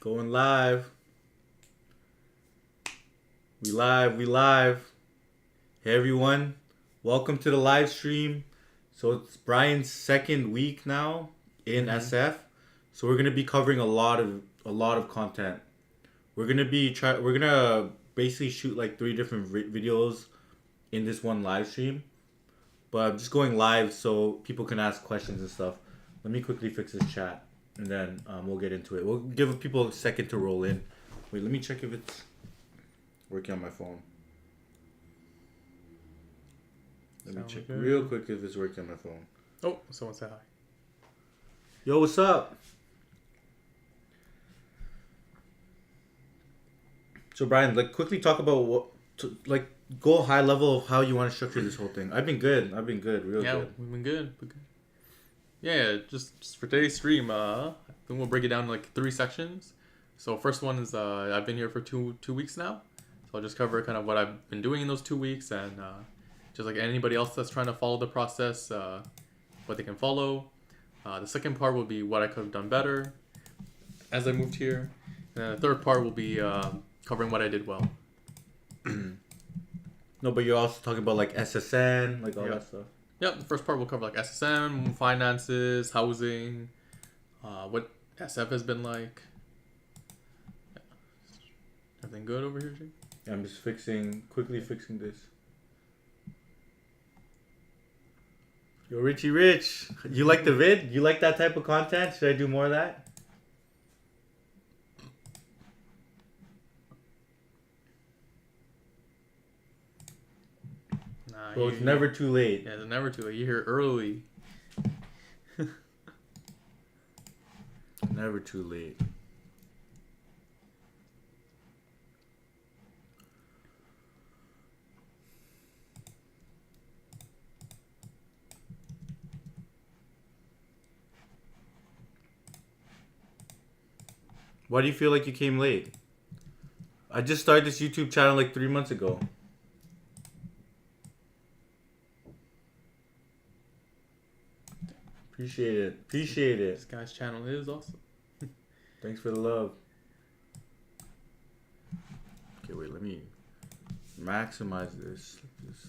Going live. We live. Hey everyone, welcome to the live stream. So it's Brian's second week now in SF. So we're gonna be covering a lot of content. We're gonna basically shoot like 3 different videos in this one live stream. But I'm just going live so people can ask questions and stuff. Let me quickly fix this chat and then we'll get into it. We'll give people a second to roll in. Wait, let me check if it's working on my phone. Let me check real quick if it's working on my phone. Oh, someone said hi. Yo, what's up? So Brian, quickly talk about go high level of how you want to structure this whole thing. I've been good, real good. Yeah, we've been good. Yeah, just for today's stream, I think we'll break it down in like 3 sections. So first one is I've been here for two weeks now, so I'll just cover kind of what I've been doing in those 2 weeks and just like anybody else that's trying to follow the process, what they can follow. The second part will be what I could have done better as I moved here, and then the third part will be covering what I did well. No, but you're also talking about like SSN, like all that stuff. Yep, the first part will cover like SSM, finances, housing, what SF has been like. Everything good over here, Jake? I'm just quickly fixing this. Yo, Richie Rich, you like the vid? You like that type of content? Should I do more of that? Nah, Bro, it's never too late. Yeah, it's never too late. You're here early. Never too late. Why do you feel like you came late? I just started this YouTube channel like 3 months ago. Appreciate it. This guy's channel is awesome. Thanks for the love. Okay, wait, let me maximize this. This.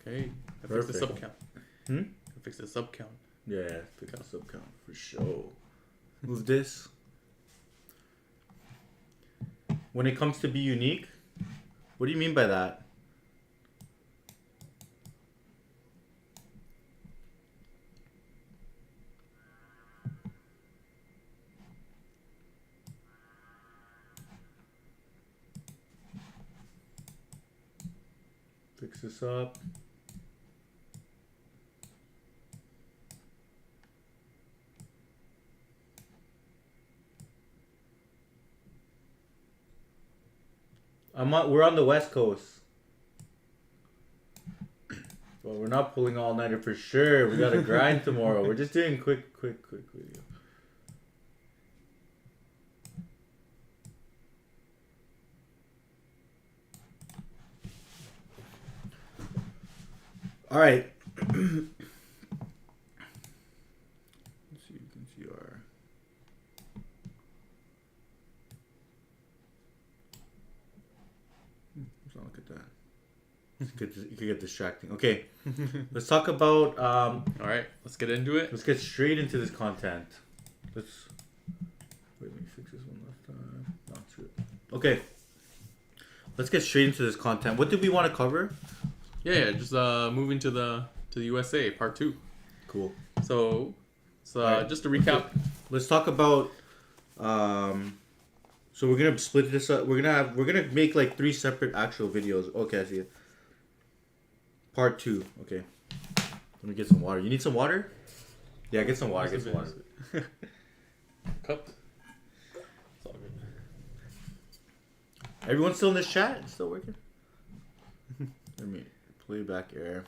Okay, I fixed the sub count. I fixed the sub count. Yeah, fix the sub count for sure. Move this. When it comes to be unique, what do you mean by that? Fix this up. We're on the West Coast. Well, we're not pulling all nighter for sure. We gotta grind tomorrow. We're just doing quick video. All right. Let's see. You can see our. Let's not look at that. It could get distracting. Okay, let's talk about. All right, let's get into it. Let's get straight into this content. Wait. Let me fix this one last time. No, it's good. Okay. Let's get straight into this content. What did we want to cover? Yeah, just moving to the USA, part 2. Cool. So right. Just to recap, let's talk about. So we're gonna split this up. We're gonna make like 3 separate actual videos. Okay, I see it. Part 2. Okay. Let me get some water. You need some water? Yeah, get some water. Get some water. Cup. Everyone's still in this chat? It's still working? Playback error.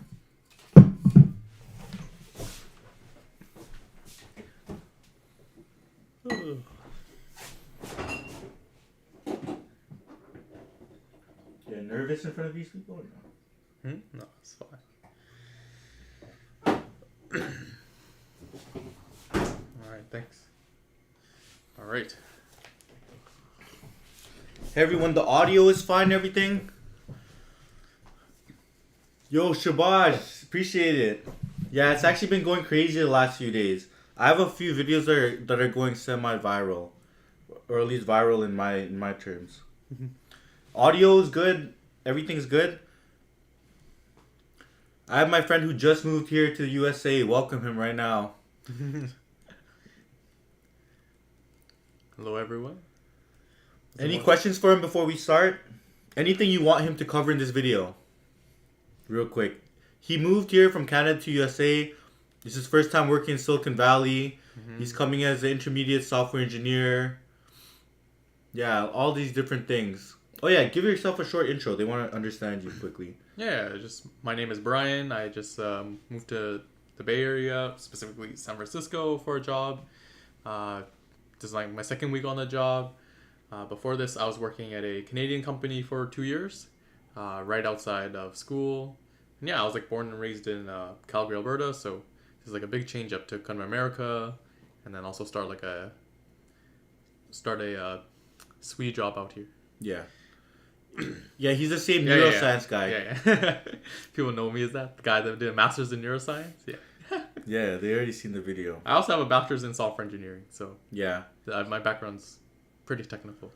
Get nervous in front of these people or no? No, it's fine. Alright, thanks. Alright. Hey everyone, the audio is fine, everything? Yo, Shabaj, appreciate it. Yeah, it's actually been going crazy the last few days. I have a few videos that are going semi-viral, or at least viral in my terms. Audio is good, everything's good. I have my friend who just moved here to the USA. Welcome him right now. Hello, everyone. Any questions for him before we start? Anything you want him to cover in this video? Real quick. He moved here from Canada to USA. This is his first time working in Silicon Valley. He's coming as an intermediate software engineer. Yeah, all these different things. Oh yeah, give yourself a short intro. They want to understand you quickly. Yeah, my name is Brian. I just moved to the Bay Area, specifically San Francisco, for a job. This is like my second week on the job. Before this, I was working at a Canadian company for 2 years, right outside of school. And yeah, I was like born and raised in Calgary, Alberta, so this is like a big change up to come to America, and then also start a sweet job out here. Yeah. Yeah, he's the same neuroscience guy. Yeah. People know me as that, the guy that did a master's in neuroscience. Yeah. Yeah, they already seen the video. I also have a bachelor's in software engineering, so yeah, my background's pretty technical.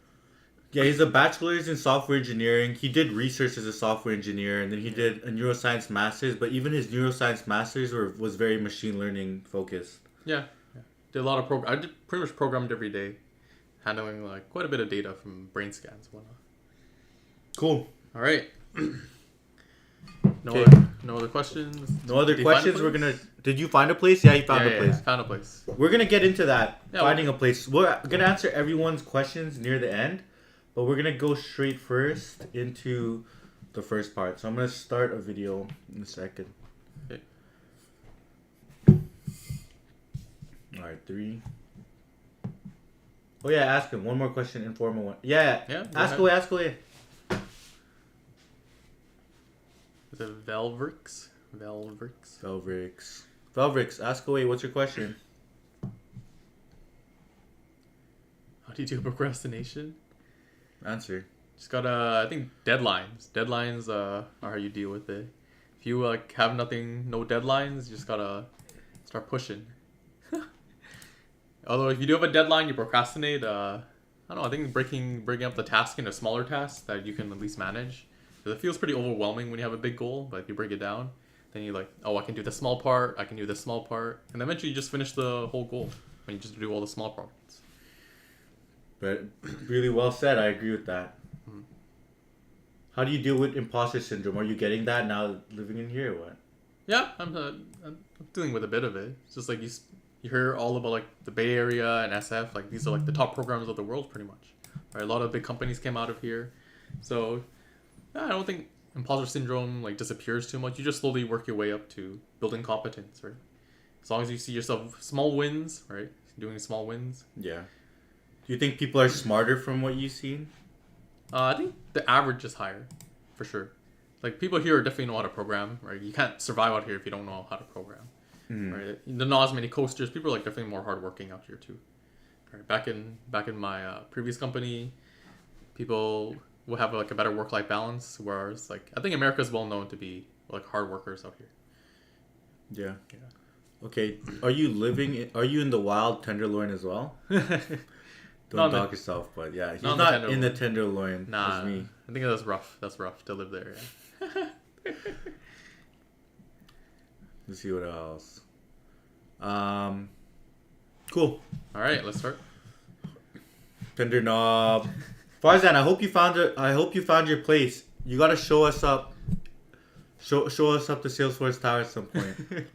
Yeah, he's a bachelor's in software engineering. He did research as a software engineer, and then he did a neuroscience master's. But even his neuroscience master's was very machine learning focused. Yeah. Did a lot of I did pretty much programmed every day, handling like quite a bit of data from brain scans and whatnot. Cool. All right. No other questions. No other questions. Did you find a place? Yeah, you found a place. Yeah, found a place. We're gonna get into that. Finding a place. We're gonna answer everyone's questions near the end, but we're gonna go straight first into the first part. So I'm gonna start a video in a second. Okay. All right, 3. Oh yeah, ask him one more question. Informal one. Yeah. Ask away. Is it Velvrix? Velvrix, ask away. What's your question? How do you do procrastination? Answer. Just gotta, I think deadlines. Deadlines are how you deal with it. If you have no deadlines, you just gotta start pushing. Although if you do have a deadline, you procrastinate. I don't know. I think breaking up the task into smaller tasks that you can at least manage. Because it feels pretty overwhelming when you have a big goal, but if you break it down, then you're like, oh, I can do this small part, I can do this small part, and eventually you just finish the whole goal when you just do all the small parts. But really well said. I agree with that. How do you deal with imposter syndrome? Are you getting that now living in here or what? Yeah, I'm dealing with a bit of it. It's just like you hear all about like the Bay Area and SF, like these are like the top programs of the world pretty much. Right? A lot of big companies came out of here. So I don't think imposter syndrome like disappears too much. You just slowly work your way up to building competence, right? As long as you see yourself small wins, right? Doing small wins. Yeah. Do you think people are smarter from what you've seen? I think the average is higher, for sure. Like people here definitely know how to program, right? You can't survive out here if you don't know how to program, right? There's not as many coasters. People are like definitely more hardworking out here too. Right? Back in my previous company, people will have like a better work-life balance, whereas like I think America is well known to be like hard workers out here. Yeah. Okay. Are you in the wild Tenderloin as well? Don't dog yourself, but yeah, he's not in the Tenderloin. Nah, me. I think that's rough. That's rough to live there. Yeah. Let's see what else. Cool. All right, let's start. Tender knob. Farzan, I hope you found your place. You gotta show us up. Show us up to Salesforce Tower at some point.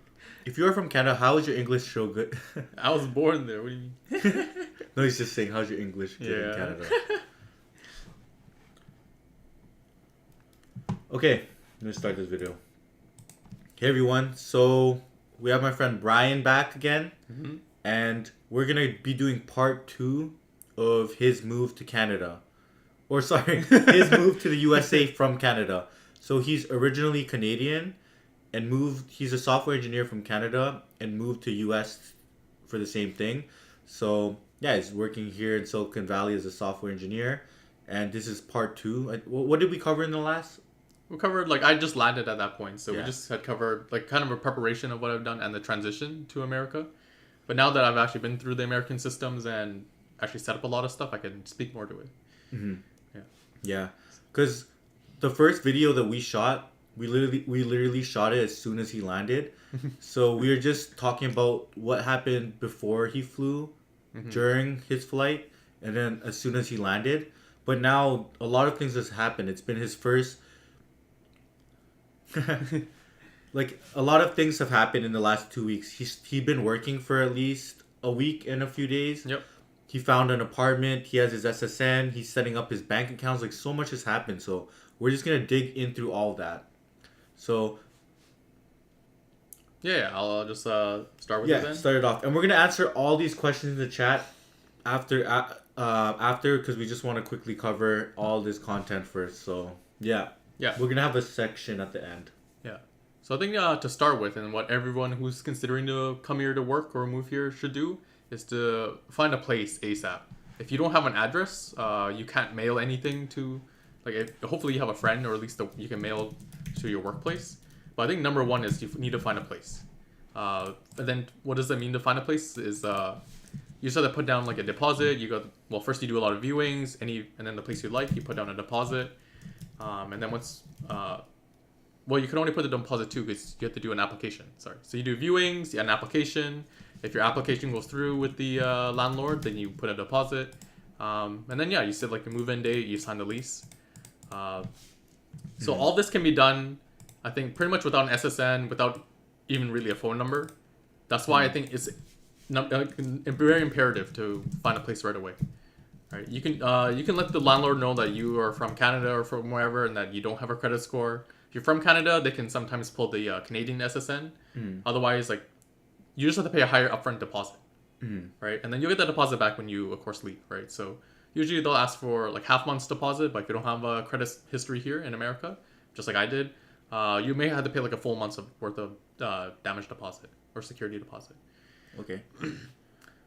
If you're from Canada, how is your English so good? I was born there. What do you mean? No, he's just saying, how's your English good in Canada? Okay, let me start this video. Hey everyone, so we have my friend Brian back again, and we're gonna be doing part 2 of his move to Canada. Or sorry, his move to the USA from Canada. So he's originally Canadian and he's a software engineer from Canada and moved to US for the same thing. So yeah, he's working here in Silicon Valley as a software engineer, and this is part 2. What did we cover in the last? We covered, like, I just landed at that point, so Yeah. we just had covered, like, kind of a preparation of what I've done and the transition to America. But now that I've actually been through the American systems and actually set up a lot of stuff, I can speak more to it. Yeah, because the first video that we shot, we literally shot it as soon as he landed. So we were just talking about what happened before he flew, during his flight, and then as soon as he landed. But now a lot of things has happened. It's been his first. Like a lot of things have happened in the last 2 weeks. He's been working for at least a week and a few days. Yep. He found an apartment. He has his SSN. He's setting up his bank accounts. Like so much has happened. So we're just gonna dig in through all that. So Yeah, I'll just start with it yeah, then. start it off, and we're gonna answer all these questions in the chat after because we just want to quickly cover all this content first. So yeah, Yeah. we're gonna have a section at the end. Yeah. So I think to start with, and what everyone who's considering to come here to work or move here should do, is to find a place ASAP. If you don't have an address, you can't mail anything to, hopefully you have a friend, or at least you can mail to your workplace. But I think number one is you need to find a place. And then what does that mean to find a place? Is you just have to put down like a deposit. First you do a lot of viewings, and then the place you like, you put down a deposit. And then you can only put the deposit too because you have to do an application. Sorry. So you do viewings, an application. If your application goes through with the landlord, then you put a deposit. And then you set like a move-in date, you sign the lease. So all this can be done, I think, pretty much without an SSN, without even really a phone number. That's why I think it's very imperative to find a place right away. Right? You can let the landlord know that you are from Canada or from wherever, and that you don't have a credit score. If you're from Canada, they can sometimes pull the Canadian SSN. Otherwise, you just have to pay a higher upfront deposit, right? And then you'll get that deposit back when you, of course, leave, right? So usually they'll ask for like half month's deposit, but if you don't have a credit history here in America, just like I did, you may have to pay like a full month's worth of damage deposit or security deposit. Okay.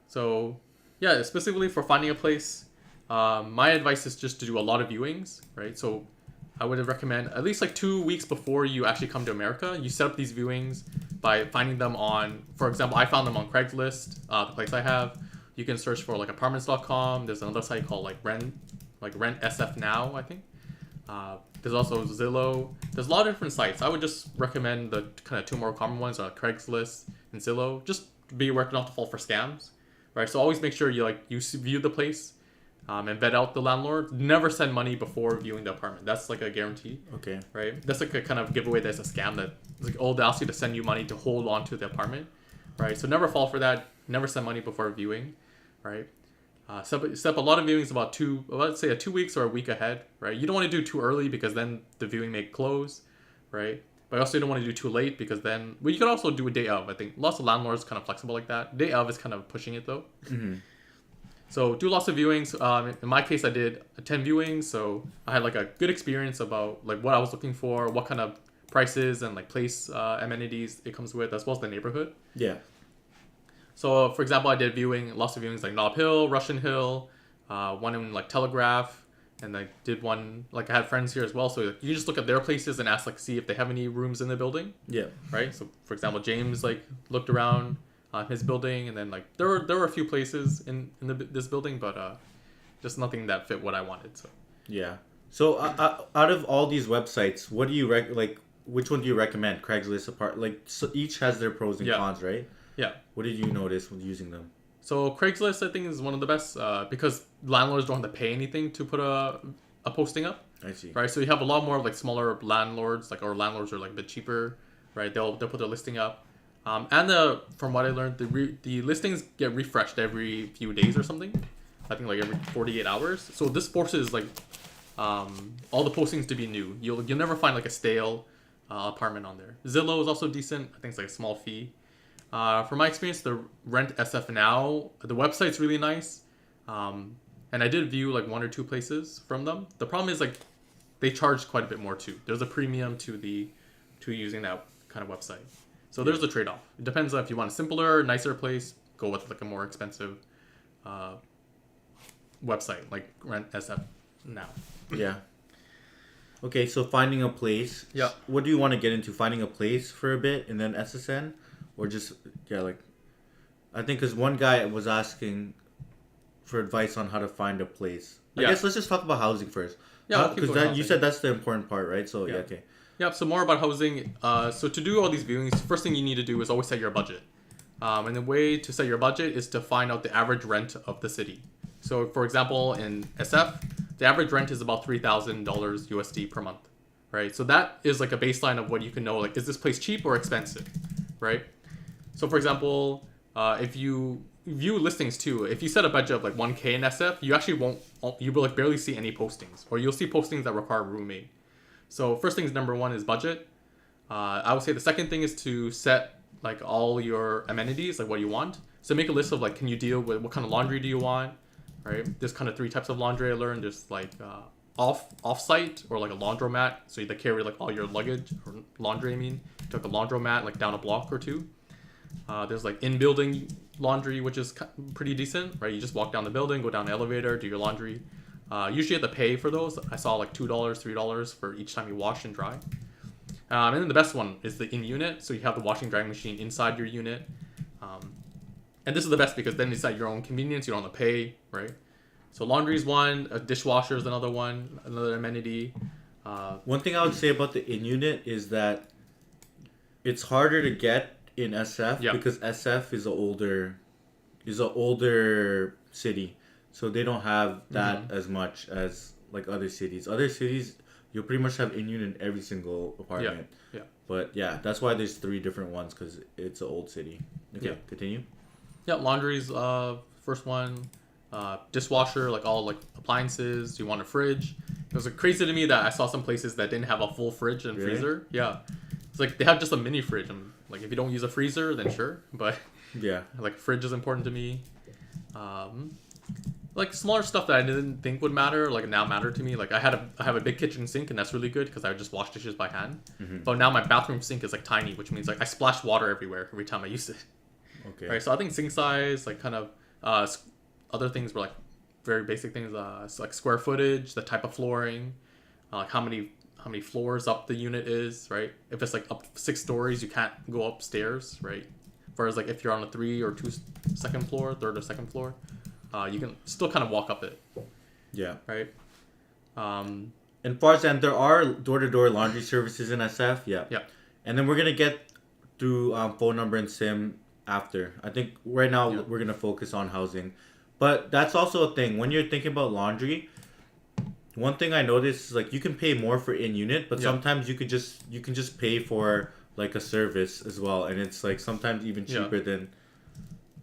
So yeah, specifically for finding a place, my advice is just to do a lot of viewings, right? So I would recommend at least like 2 weeks before you actually come to America, you set up these viewings by finding them on, for example, I found them on Craigslist, the place I have. You can search for like apartments.com. There's another site called Rent SF Now, I think. There's also Zillow. There's a lot of different sites. I would just recommend the kind of two more common ones are Craigslist and Zillow. Just be aware not to fall for scams, right? So always make sure you view the place, and vet out the landlord. Never send money before viewing the apartment. That's like a guarantee. Okay. Right? That's like a kind of giveaway that's a scam that they ask you to send you money to hold on to the apartment, right? So never fall for that. Never send money before viewing, right? Set up a lot of viewings about let's say 2 weeks or a week ahead, right? You don't want to do too early because then the viewing may close, right? But also you don't want to do too late because then, you could also do a day of. I think lots of landlords kind of flexible like that. Day of is kind of pushing it though. So do lots of viewings. In my case, I did 10 viewings, so I had like a good experience about like what I was looking for, what kind of prices and like place amenities it comes with, as well as the neighborhood. Yeah. So for example, I did lots of viewings like Nob Hill, Russian Hill, one in like Telegraph, and I did one I had friends here as well. So you just look at their places and ask see if they have any rooms in the building. Yeah. Right. So for example, James looked around his building, and then there were a few places in this building, but just nothing that fit what I wanted. So yeah. So out of all these websites, what do you which one do you recommend? Craigslist, so each has their pros and cons, right? Yeah. What did you notice when using them? So Craigslist, I think, is one of the best because landlords don't have to pay anything to put a posting up. I see. Right. So you have a lot more smaller landlords, or landlords are a bit cheaper, right? They'll put their listing up. And from what I learned, the listings get refreshed every few days or something. I think every 48 hours. So this forces all the postings to be new. You'll never find a stale apartment on there. Zillow is also decent. I think it's like a small fee. From my experience, the Rent SF Now, the website's really nice. And I did view like one or two places from them. The problem is like they charge quite a bit more too. There's a premium to using that kind of website. So there's a trade-off. It depends on if you want a simpler, nicer place, go with like a more expensive website like Rent SF Now. Yeah. Okay, so finding a place. Yeah. What do you want to get into? Finding a place for a bit and then SSN? Or just, like, I think because one guy was asking for advice on how to find a place. I guess let's just talk about housing first. Yeah, because you said that's the important part, right? So, okay. Yeah, so more about housing. So to do all these viewings, first thing you need to do is always set your budget. And the way to set your budget is to find out the average rent of the city. So, for example, in SF, the average rent is about $3,000 USD per month, right? So that is like a baseline of what you can know, like, is this place cheap or expensive, right? So, for example, if you view listings too, if you set a budget of like 1K in SF, you actually you will like barely see any postings, or you'll see postings that require a roommate. So first thing is number one is budget. I would say the second thing is to set like all your amenities, like what you want. So make a list of like, can you deal with what kind of laundry do you want, right? There's kind of 3 types of laundry I learned. There's like off-site or like a laundromat. So you carry like all your luggage or laundry, to like a laundromat like down a block or 2. There's like in-building laundry, which is pretty decent, right? You just walk down the building, go down the elevator, do your laundry. Usually you have to pay for those. I saw like $2, $3 for each time you wash and dry. And then the best one is the in-unit. So you have the washing drying machine inside your unit. And this is the best because then it's at your own convenience. You don't have to pay, right? So laundry is one. A dishwasher is another one, another amenity. One thing I would say about the in-unit is that it's harder to get in SF because SF is an older city, so they don't have that as much as like other cities. Other cities, you'll pretty much have in-unit in every single apartment. Yeah. But yeah, that's why there's 3 different ones because it's an old city. Okay, continue. Yeah, laundry's first one. Dishwasher, like all like appliances. You want a fridge. It was crazy to me that I saw some places that didn't have a full fridge and freezer. Yeah. It's like they have just a mini fridge. And like if you don't use a freezer, then sure. But like fridge is important to me. Like smaller stuff that I didn't think would matter, like now matter to me. Like I have a big kitchen sink and that's really good because I would just wash dishes by hand. But now my bathroom sink is like tiny, which means like I splash water everywhere every time I use it. Okay. Right. So I think sink size, like kind of other things were like very basic things, like square footage, the type of flooring, like how many floors up the unit is, right? If it's like up 6 stories, you can't go upstairs, right? Whereas like if you're on a 3 or 2 second floor, 3rd or 2nd floor, you can still kind of walk up it. Yeah. Right. And far as that, there are door-to-door laundry services in SF. Yeah. Yeah. And then we're gonna get through phone number and SIM after. I think right now we're gonna focus on housing, but that's also a thing when you're thinking about laundry. One thing I noticed is like you can pay more for in-unit, but sometimes you can just pay for like a service as well, and it's like sometimes even cheaper than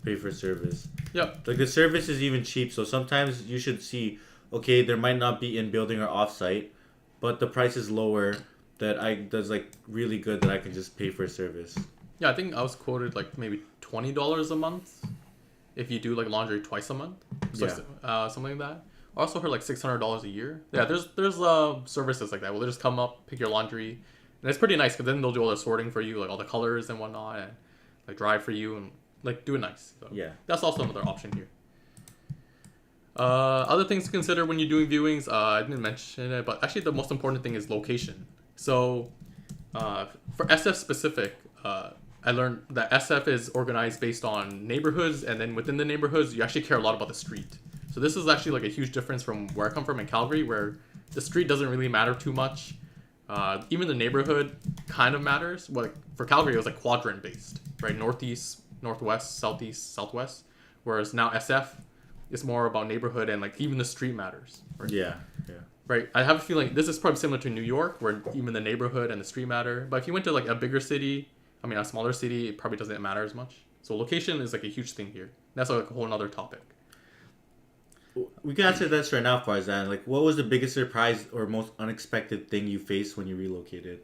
pay for service. Yep. Like the service is even cheap, so sometimes you should see, okay, there might not be in building or off-site, but the price is lower that's like really good that I can just pay for a service. Yeah, I think I was quoted like maybe $20 a month if you do like laundry twice a month. So something like that. I also heard like $600 a year. Yeah, there's services like that. Well, they just come up, pick your laundry, and it's pretty nice because then they'll do all the sorting for you, like all the colors and whatnot, and like dry for you and like do it nice. So that's also another option here. Other things to consider when you're doing viewings, I didn't mention it, but actually the most important thing is location. So for SF specific, I learned that SF is organized based on neighborhoods, and then within the neighborhoods, you actually care a lot about the street. So this is actually like a huge difference from where I come from in Calgary, where the street doesn't really matter too much. Even the neighborhood kind of matters. Well, for Calgary, it was like quadrant based, right? Northeast, northwest, southeast, southwest. Whereas now SF is more about neighborhood and like even the street matters. Right? Yeah. Right. I have a feeling this is probably similar to New York, where even the neighborhood and the street matter. But if you went to like a bigger city, a smaller city, it probably doesn't matter as much. So location is like a huge thing here. That's like a whole other topic. We can answer this right now, Farzan. Like, what was the biggest surprise or most unexpected thing you faced when you relocated?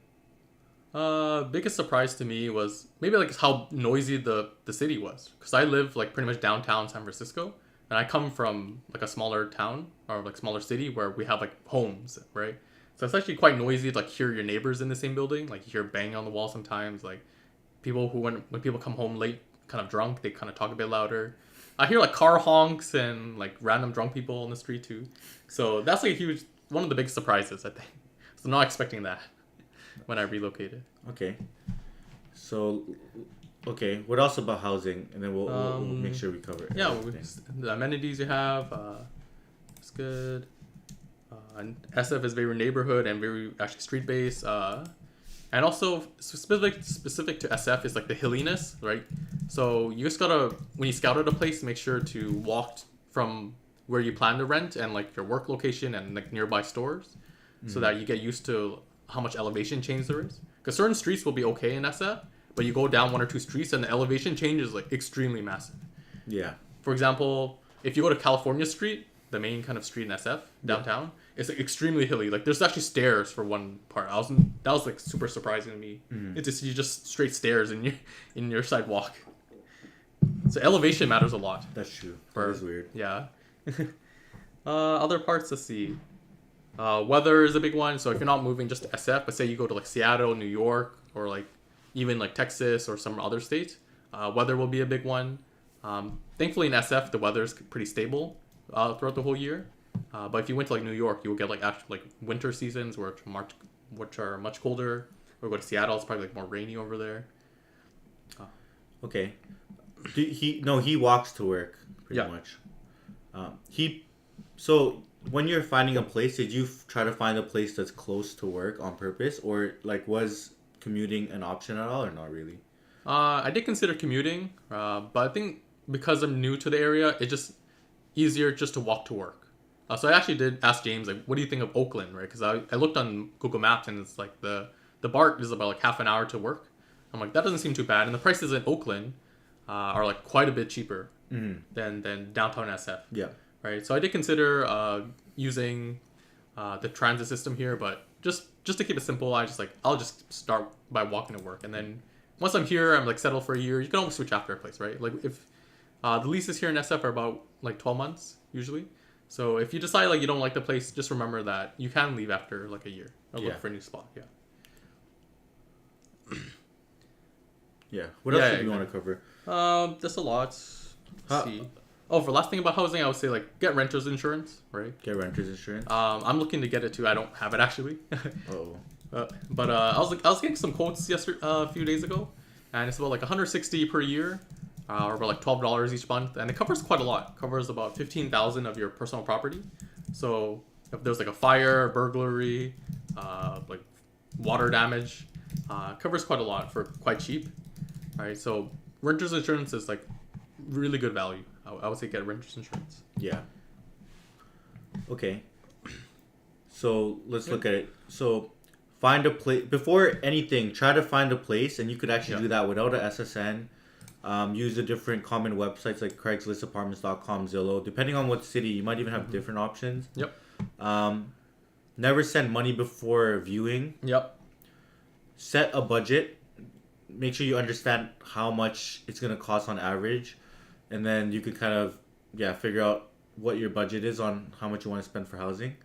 Biggest surprise to me was maybe like how noisy the city was. Because I live like pretty much downtown San Francisco, and I come from like a smaller town or like smaller city where we have like homes, right? So it's actually quite noisy to like hear your neighbors in the same building. Like you hear banging on the wall sometimes. Like people who when people come home late, kind of drunk, they kind of talk a bit louder. I hear like car honks and like random drunk people on the street too. So that's like a huge one of the big surprises I think. So not expecting that when I relocated. Okay. So, okay. What else about housing? And then we'll make sure we cover it. Yeah, the amenities you have, it's good. And SF is very neighborhood and very actually street based. And also specific to SF is like the hilliness, right? So you just gotta when you scout out a place, make sure to walk from where you plan to rent and like your work location and like nearby stores, so that you get used to how much elevation change there is. Because certain streets will be okay in SF, but you go down one or two streets and the elevation change is like extremely massive. Yeah. For example, if you go to California Street, the main kind of street in SF downtown, it's like extremely hilly. Like there's actually stairs for one part. That was like super surprising to me. It's just straight stairs in your sidewalk. So elevation matters a lot. That's true. That is weird. Yeah. Other parts, let's see. Weather is a big one. So if you're not moving just to SF, but say you go to like Seattle, New York, or like even like Texas or some other states, weather will be a big one. Thankfully in SF, the weather is pretty stable throughout the whole year. But if you went to like New York, you will get like actual like winter seasons which are much colder. Or go to Seattle, it's probably like more rainy over there. Okay. He walks to work pretty much. So when you're finding a place, did you try to find a place that's close to work on purpose, or like was commuting an option at all, or not really? I did consider commuting, but I think because I'm new to the area, it's just easier just to walk to work. So I actually did ask James, like, what do you think of Oakland, right? Because I looked on Google Maps and it's like the BART is about like half an hour to work. I'm like, that doesn't seem too bad. And the prices in Oakland are like quite a bit cheaper than downtown SF. Yeah. Right. So I did consider using the transit system here, but just to keep it simple, I'll just start by walking to work, and then once I'm here, I'm like settled for a year. You can always switch after a place, right? Like if the leases here in SF are about like 12 months usually. So if you decide like you don't like the place, just remember that you can leave after like a year or look for a new spot. Yeah. Yeah. What else do you want to cover? There's a lot. Let's see. Oh, for last thing about housing, I would say like get renter's insurance, right? Get renter's insurance. I'm looking to get it too. I don't have it actually. But I was getting some quotes a few days ago, and it's about like $160 per year, or about like $12 each month, and it covers quite a lot. It covers about 15,000 of your personal property. So if there's like a fire, burglary, like water damage, it covers quite a lot for quite cheap. Right? So renter's insurance is like really good value. I would say get renter's insurance. Yeah. Okay. So let's look at it. So find a place before anything. Try to find a place, and you could actually do that without a SSN. Use the different common websites like Craigslist, Apartments.com, Zillow. Depending on what city, you might even have different options. Yep. Never send money before viewing. Yep. Set a budget. Make sure you understand how much it's gonna cost on average. And then you could kind of, figure out what your budget is on how much you want to spend for housing.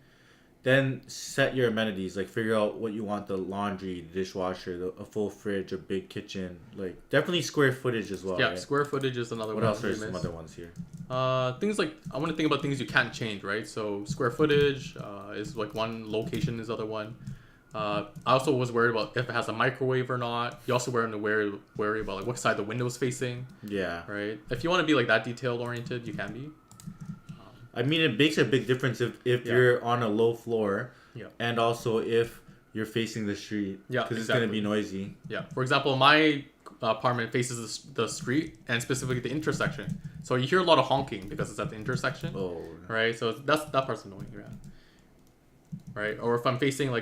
Then set your amenities. Like figure out what you want: the laundry, the dishwasher, a full fridge, a big kitchen. Like definitely square footage as well. Yeah, right? Square footage is another one. What else are some other ones here? Things like I want to think about things you can't change, right? So square footage is like one. Location is other one. I also was worried about if it has a microwave or not. You also were worry about like what side the window's facing. Yeah. Right. If you want to be like that detailed oriented, you can be. I mean, it makes a big difference if you're on a low floor, and also if you're facing the street. Yeah. Because it's gonna be noisy. Yeah. For example, my apartment faces the street and specifically the intersection, so you hear a lot of honking because it's at the intersection. Oh. Right. So that part's annoying. Yeah. Right. Or if I'm facing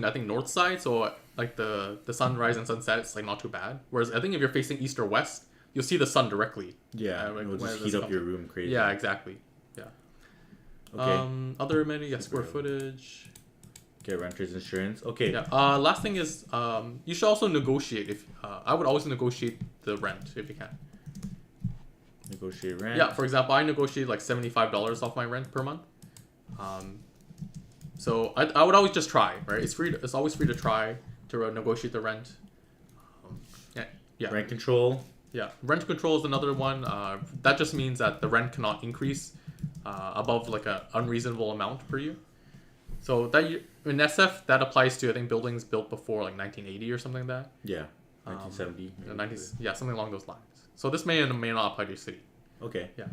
I think north side, so like the sunrise and sunset, it's like not too bad. Whereas I think if you're facing east or west, you'll see the sun directly. Yeah, it'll just heat up your room crazy. Yeah, exactly. Yeah. Okay. Other amenity, square footage. Get renter's insurance. Okay. Yeah. Last thing is, you should also negotiate. If I would always negotiate the rent if you can. Negotiate rent. Yeah. For example, I negotiate like $75 off my rent per month. So I would always just try. Right. It's free. It's always free to try to negotiate the rent. Yeah. Yeah. Rent control. Yeah. Rent control is another one. That just means that the rent cannot increase above like an unreasonable amount per year. So that in SF that applies to I think buildings built before like 1980 or something like that. Yeah. 1970. The 90s, yeah, something along those lines. So this may and may not apply to your city. Okay. Yeah.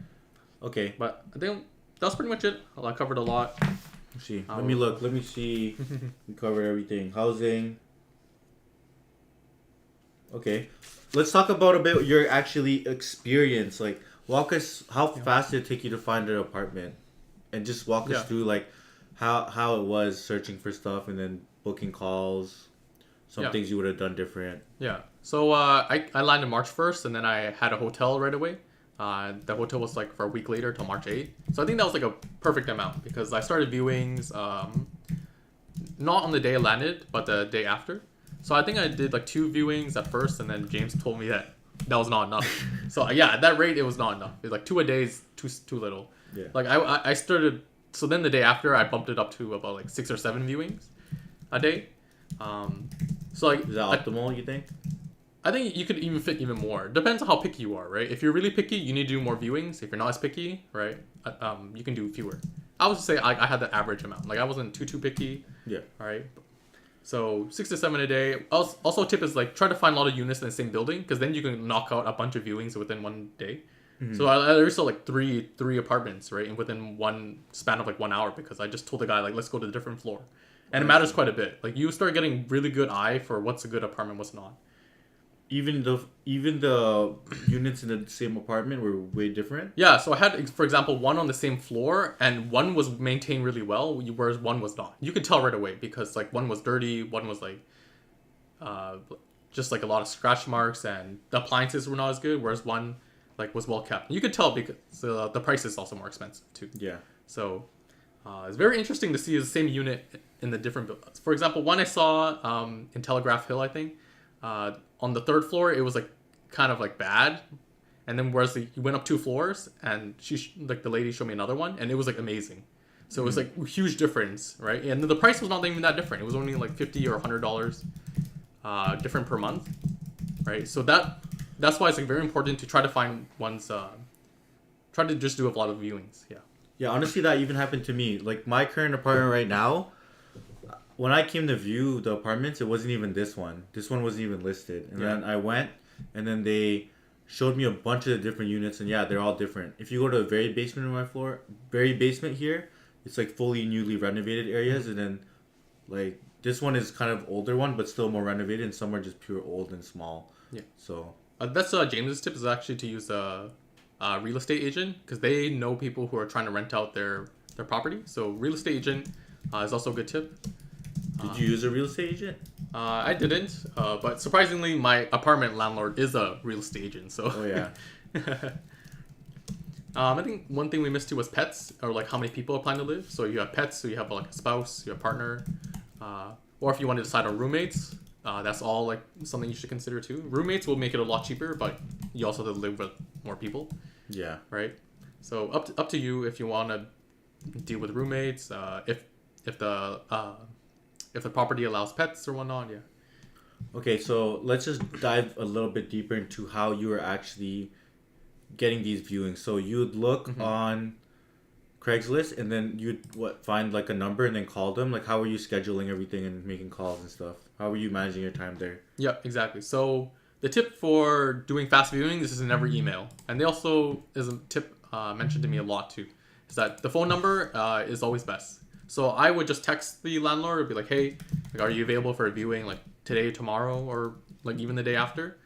Okay. But I think that's pretty much it. I covered a lot. Let's see. Let me look. Let me see. We covered everything. Housing. Okay. Let's talk about a bit your actually experience. Like, walk us. How fast did it take you to find an apartment, and just walk us through like how it was searching for stuff and then booking calls. Some things you would have done different. Yeah. So I landed March 1st, and then I had a hotel right away. The hotel was like for a week later till March 8th. So I think that was like a perfect amount because I started viewings not on the day I landed, but the day after. So I think I did like 2 viewings at first, and then James told me that was not enough. So yeah, at that rate, it was not enough. It's like 2 a day is too little. Yeah. Like I started. So then the day after, I bumped it up to about like 6 or 7 viewings a day. So like is that optimal? You think? I think you could even fit even more. Depends on how picky you are, right? If you're really picky, you need to do more viewings. If you're not as picky, right, you can do fewer. I would just say I had the average amount. Like I wasn't too picky. Yeah. All right. So 6 to 7 a day. Also, a tip is like try to find a lot of units in the same building because then you can knock out a bunch of viewings within one day. Mm-hmm. So I already saw like three apartments, right, and within one span of like 1 hour because I just told the guy like let's go to a different floor, and it matters quite a bit. Like you start getting really good eye for what's a good apartment, what's not. Even the units in the same apartment were way different. Yeah, so I had, for example, one on the same floor, and one was maintained really well, whereas one was not. You could tell right away because like one was dirty, one was like, just like a lot of scratch marks, and the appliances were not as good, whereas one like was well kept. You could tell because the price is also more expensive too. Yeah. So it's very interesting to see the same unit in the different buildings. For example, one I saw in Telegraph Hill, I think. On the 3rd floor, it was like kind of like bad, and then whereas you went up 2 floors, and like the lady showed me another one, and it was like amazing. So it was like a huge difference, right? And the price was not even that different. It was only like $50 or $100 different per month, right? So that's why it's like very important to try to find ones. Try to just do a lot of viewings. Yeah. Yeah, honestly, that even happened to me. Like my current apartment right now. When I came to view the apartments, it wasn't even this one. This one wasn't even listed. And then I went, and then they showed me a bunch of the different units, and yeah, they're all different. If you go to the very basement of my floor, very basement here, it's like fully newly renovated areas, and then like this one is kind of older one, but still more renovated, and some are just pure old and small. Yeah. So that's James's tip is actually to use a real estate agent because they know people who are trying to rent out their property. So real estate agent is also a good tip. Did you use a real estate agent? I didn't, but surprisingly, my apartment landlord is a real estate agent. So. Oh yeah. I think one thing we missed too was pets, or like how many people are planning to live. So you have pets, so you have like a spouse, your partner, or if you want to decide on roommates, that's all like something you should consider too. Roommates will make it a lot cheaper, but you also have to live with more people. Yeah. Right. So up to you if you want to deal with roommates. If the property allows pets or whatnot, yeah. Okay, so let's just dive a little bit deeper into how you are actually getting these viewings. So you would look on Craigslist, and then you'd find like a number and then call them. Like, how are you scheduling everything and making calls and stuff? How are you managing your time there? Yeah, exactly. So the tip for doing fast viewings is to never email, and they also is a tip mentioned to me a lot too, is that the phone number is always best. So I would just text the landlord and be like, hey, like, are you available for a viewing like today, tomorrow, or like even the day after?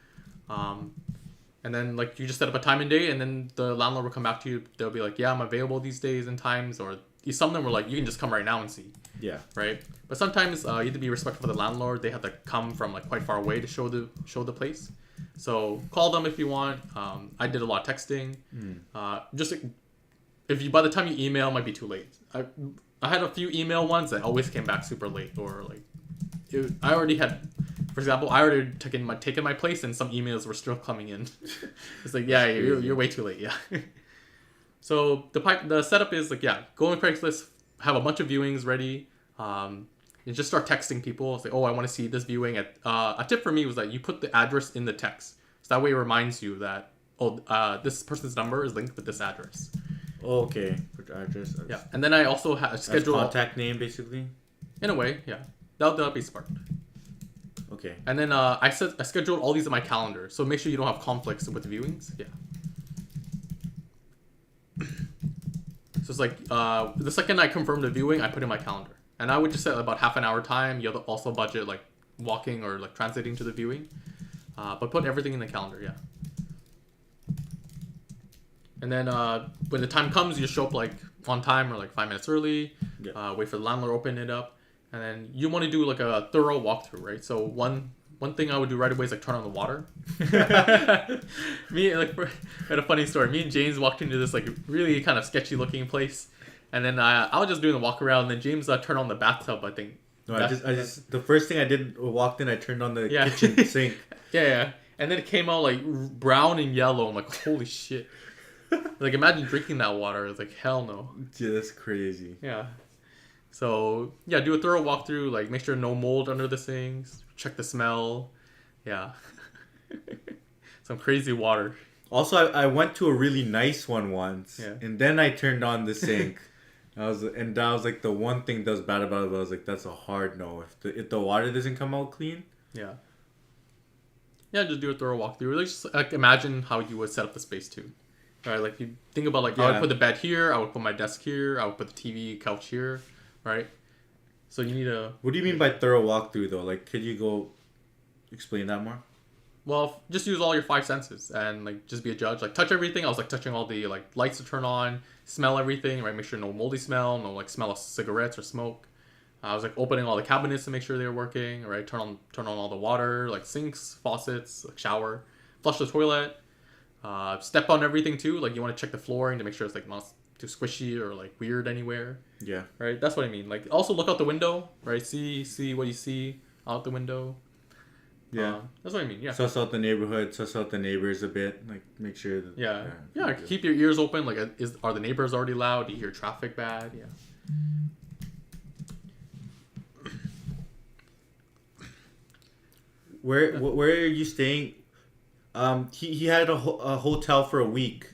And then like you just set up a time and date, and then the landlord will come back to you. They'll be like, yeah, I'm available these days and times, or some of them were like, you can just come right now and see. Yeah. Right. But sometimes you have to be respectful of the landlord. They have to come from like quite far away to show the place. So call them if you want. I did a lot of texting. Just if you by the time you email, it might be too late. I had a few email ones that always came back super late, or like I already had. For example, I already taken my place, and some emails were still coming in. It's like, yeah, you're way too late. Yeah. So the setup is like, yeah, go on Craigslist, have a bunch of viewings ready, and just start texting people. Say, oh, I want to see this viewing. A tip for me was that you put the address in the text, so that way it reminds you that this person's number is linked with this address. Okay, put the address. Yeah, and then I also schedule contact name basically. In a way, yeah, that'll be smart. Okay. And then I scheduled all these in my calendar, so make sure you don't have conflicts with viewings. Yeah. So it's like the second I confirm the viewing, I put in my calendar, and I would just set about half an hour time. You also budget like walking or like translating to the viewing, but put everything in the calendar. Yeah. And then when the time comes, you show up like on time or like 5 minutes early. Yeah. Wait for the landlord to open it up. And then you want to do like a thorough walkthrough, right? So one thing I would do right away is like turn on the water. Me, like, I had a funny story. Me and James walked into this like really kind of sketchy looking place, and then I was just doing the walk around. And then James turned on the bathtub. I think. No, I just the first thing I did walked in. I turned on the kitchen sink. Yeah, and then it came out like brown and yellow. I'm like, holy shit! Like, imagine drinking that water. It's like, hell no. Yeah, that's crazy. Yeah. So, yeah, do a thorough walkthrough. Like, make sure no mold under the sinks. Check the smell. Yeah. Some crazy water. Also, I went to a really nice one once. Yeah. And then I turned on the sink. That was like the one thing that was bad about it. But I was like, that's a hard no. If the water doesn't come out clean. Yeah. Yeah, just do a thorough walkthrough. Like, just like imagine how you would set up the space too. Right, like you think about like I would put the bed here, I would put my desk here, I would put the TV couch here, right? So you need a. What do you mean by thorough walkthrough though? Like, could you go explain that more? Well, just use all your 5 senses and like just be a judge. Like touch everything. I was like touching all the like lights to turn on, smell everything, right? Make sure no moldy smell, no like smell of cigarettes or smoke. I was like opening all the cabinets to make sure they were working, right? Turn on all the water, like sinks, faucets, like shower, flush the toilet. Step on everything too. Like you want to check the flooring to make sure it's like not too squishy or like weird anywhere. Yeah. Right. That's what I mean. Like also look out the window. Right. See what you see out the window. Yeah. That's what I mean. Yeah. Suss out the neighborhood. Suss out the neighbors a bit. Like make sure that. Yeah. Keep your ears open. Like are the neighbors already loud? Do you hear traffic bad? Yeah. Where are you staying? He had a hotel for a week,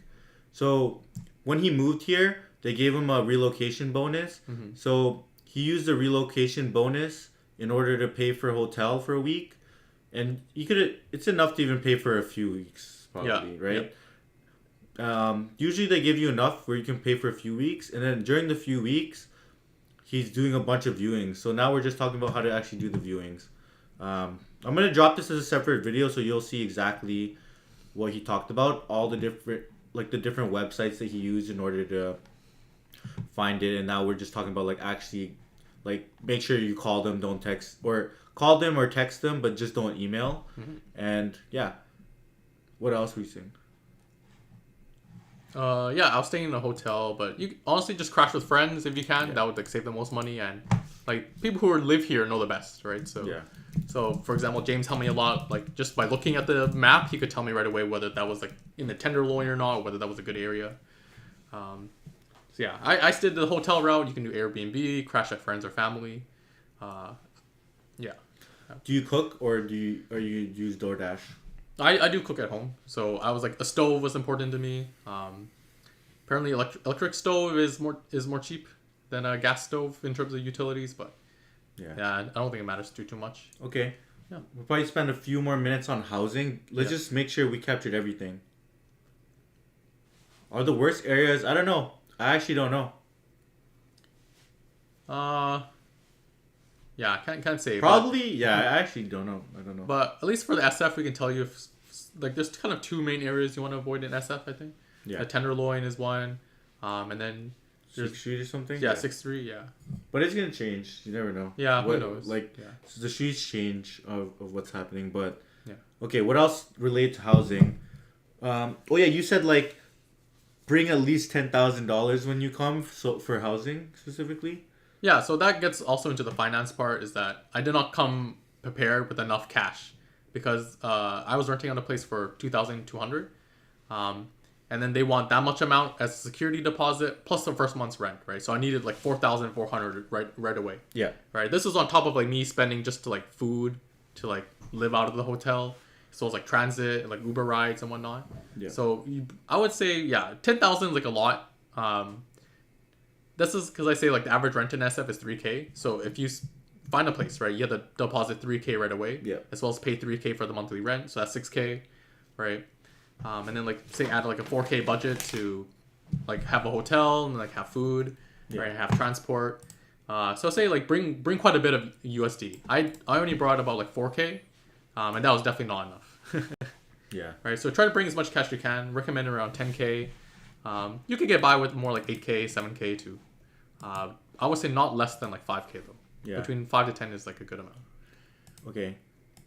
so when he moved here, they gave him a relocation bonus. Mm-hmm. So he used the relocation bonus in order to pay for a hotel for a week, and it's enough to even pay for a few weeks, probably, right? Yeah. Usually they give you enough where you can pay for a few weeks, and then during the few weeks, he's doing a bunch of viewings. So now we're just talking about how to actually do the viewings. I'm going to drop this as a separate video so you'll see exactly what he talked about, all the different websites that he used in order to find it. And now we're just talking about like actually like make sure you call them, don't text, or call them or text them, but just don't email. Mm-hmm. And yeah, what else were you saying? Yeah, I was staying in a hotel, but you honestly just crash with friends if you can. Yeah. That would like save the most money, and like people who live here know the best, right? So yeah. So for example, James helped me a lot. Like just by looking at the map, he could tell me right away whether that was like in the Tenderloin or not, or whether that was a good area. So yeah, I did the hotel route. You can do Airbnb, crash at friends or family. Yeah. Do you cook or do you use DoorDash? I do cook at home, so I was like a stove was important to me. Apparently, electric stove is more cheap than a gas stove in terms of utilities, but yeah, I don't think it matters too much. Okay, yeah, we'll probably spend a few more minutes on housing. Let's just make sure we captured everything. Are the worst areas? I don't know. I actually don't know. Yeah, I can't say. Probably, yeah. I actually don't know. I don't know. But at least for the SF, we can tell you if, like, there's kind of 2 main areas you want to avoid in SF. I think. Yeah. The Tenderloin is one, and then there's 6th Street or something. Yeah, 6th Street. Yeah. But it's gonna change. You never know. Yeah, who knows? So the streets change of what's happening. But yeah. Okay, what else related to housing? Oh yeah, you said like bring at least $10,000 when you come. So for housing specifically. Yeah, so that gets also into the finance part is that I did not come prepared with enough cash because I was renting out a place for 2,200, um, and then they want that much amount as a security deposit plus the first month's rent, right? So I needed like 4,400 right away. Yeah. Right. This is on top of like me spending just to like food to like live out of the hotel. So it's like transit and like Uber rides and whatnot. Yeah. So I would say 10,000 is like a lot. This is because I say like the average rent in SF is 3K. So if you find a place, right, you have to deposit 3K right away. Yeah. As well as pay 3K for the monthly rent. So that's 6K, right? And then like say add like a 4K budget to like have a hotel and like have food, right? Have transport. So say like bring quite a bit of USD. I only brought about like 4K, and that was definitely not enough. Yeah. Right. So try to bring as much cash as you can. Recommend around 10K. You could get by with more like 8K, 7K too. I would say not less than like 5K though. Yeah. Between 5 to 10 is like a good amount. Okay.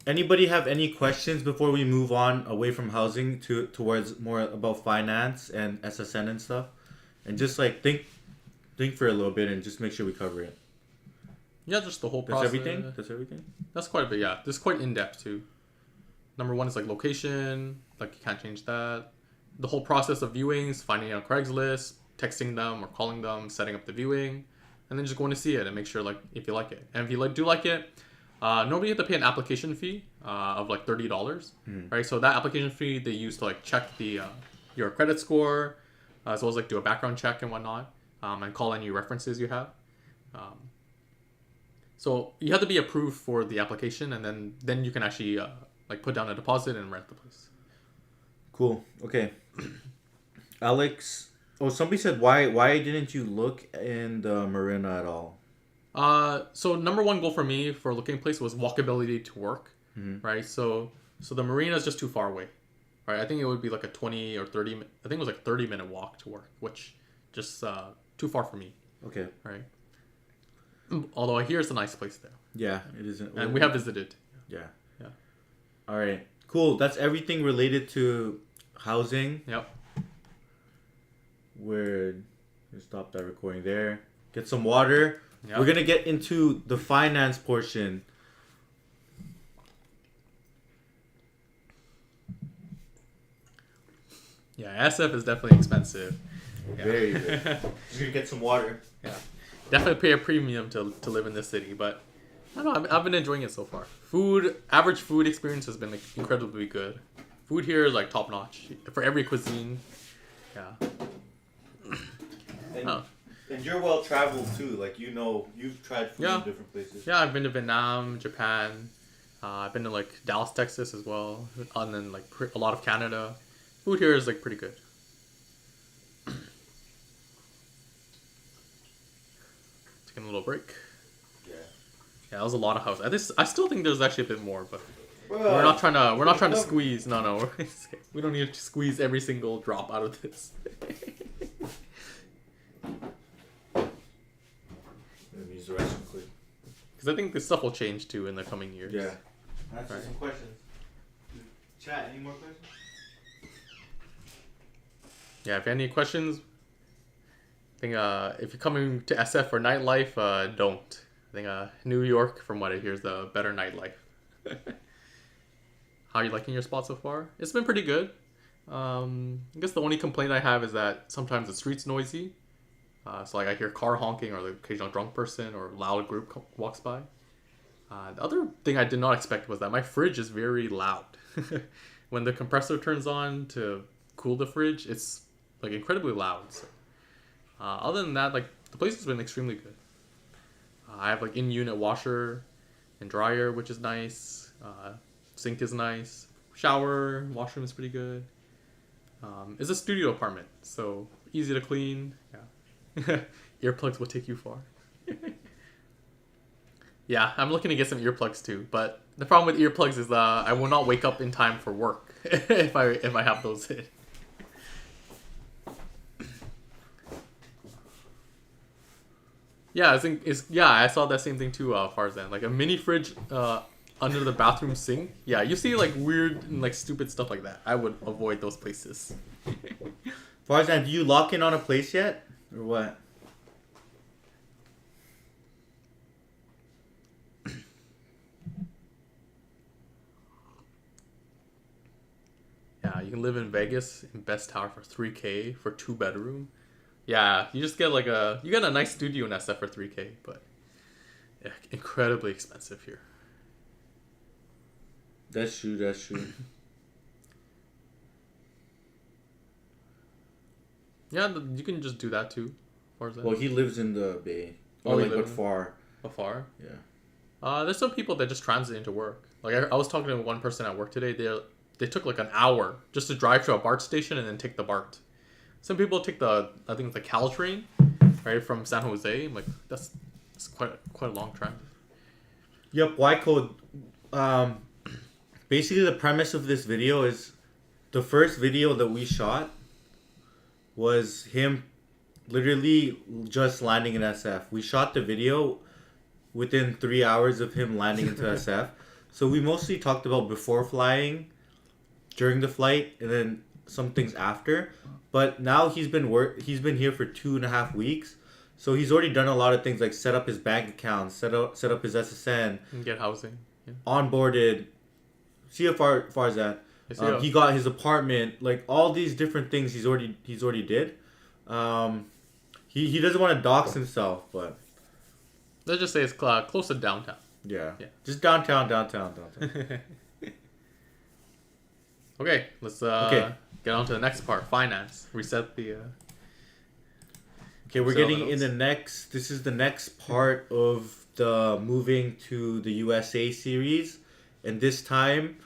Anybody have any questions before we move on away from housing towards more about finance and SSN and stuff? And just like think for a little bit and just make sure we cover it. Yeah, just the whole That's process. everything? That's everything? That's quite a bit, yeah. This is quite in-depth too. Number one is like location, like you can't change that. The whole process of viewings, finding out Craigslist, texting them or calling them, setting up the viewing, and then just going to see it and make sure like if you like it. And if you do like it, normally you have to pay an application fee of like $30, right? So that application fee they use to like check the your credit score, as well as like do a background check and whatnot, and call any references you have. So you have to be approved for the application, and then you can actually like put down a deposit and rent the place. Cool. Okay. Alex, somebody said why didn't you look in the marina at all? So number one goal for me for looking at place was walkability to work, right? So the marina is just too far away, right? I think it would be like a 20 or 30. I think it was like 30-minute walk to work, which just too far for me. Okay. Right. Although I hear it's a nice place there. Yeah, it isn't. And we have visited. Yeah. Yeah. All right. Cool. That's everything related to housing. Yep. We're gonna stop that recording there. Get some water. Yep. We're gonna get into the finance portion. Yeah, SF is definitely expensive. Yeah. Very good. We're gonna get some water. Yeah. Definitely pay a premium to live in this city, but I don't know, I've been enjoying it so far. Average food experience has been like incredibly good. Food here is like top notch for every cuisine. Yeah. And you're well traveled too. Like you've tried food in different places. Yeah, I've been to Vietnam, Japan. I've been to like Dallas, Texas as well, and then like a lot of Canada. Food here is like pretty good. Taking a little break. Yeah. Yeah, that was a lot of house. I still think there's actually a bit more, but we're not trying to squeeze. No, we don't need to squeeze every single drop out of this. Let me use the restroom quick. Because I think this stuff will change too in the coming years. Yeah. Answer some questions. Chat. Any more questions? Yeah. If you have any questions, I think if you're coming to SF for nightlife, don't. I think New York, from what I hear, is the better nightlife. How are you liking your spot so far? It's been pretty good. I guess the only complaint I have is that sometimes the street's noisy. So like I hear car honking or the occasional drunk person or loud group walks by. The other thing I did not expect was that my fridge is very loud. When the compressor turns on to cool the fridge, it's like incredibly loud. So, other than that, like the place has been extremely good. I have like in-unit washer and dryer, which is nice. Sink is nice. Shower, washroom is pretty good. It's a studio apartment, so easy to clean. Yeah. Earplugs will take you far. Yeah, I'm looking to get some earplugs too, but the problem with earplugs is I will not wake up in time for work if I have those in. Yeah, I saw that same thing too, Farzan. Like a mini fridge under the bathroom sink. Yeah, you see like weird and like stupid stuff like that. I would avoid those places. Farzan, do you lock in on a place yet? Or what? you can live in Vegas in best tower for $3K for 2 bedroom. Yeah, you just get you get a nice studio in SF for $3K, but yeah, incredibly expensive here. That's true. That's true. Yeah, you can just do that too. Well, he lives in the Bay. Oh, Or like, but far. Afar? Yeah. There's some people that just transit into work. Like I was talking to one person at work today. They took like an hour just to drive to a BART station and then take the BART. Some people take I think it's the Cal train, right, from San Jose. I'm like, that's quite a long transit. Yep. Y code. Basically, the premise of this video is the first video that we shot was him literally just landing in SF. We shot the video within 3 hours of him landing into SF. So we mostly talked about before flying, during the flight, and then some things after. But now he's been here for 2.5 weeks. So he's already done a lot of things like set up his bank account, set up his SSN, and get housing, onboarded. See how far is that? He got his apartment, like all these different things he's already did. He doesn't want to dox himself, but let's just say it's close to downtown. Yeah. Just downtown. Okay, let's get on to the next part. Finance. Reset the. Okay, we're getting in the next. This is the next part of the moving to the USA series, and this time,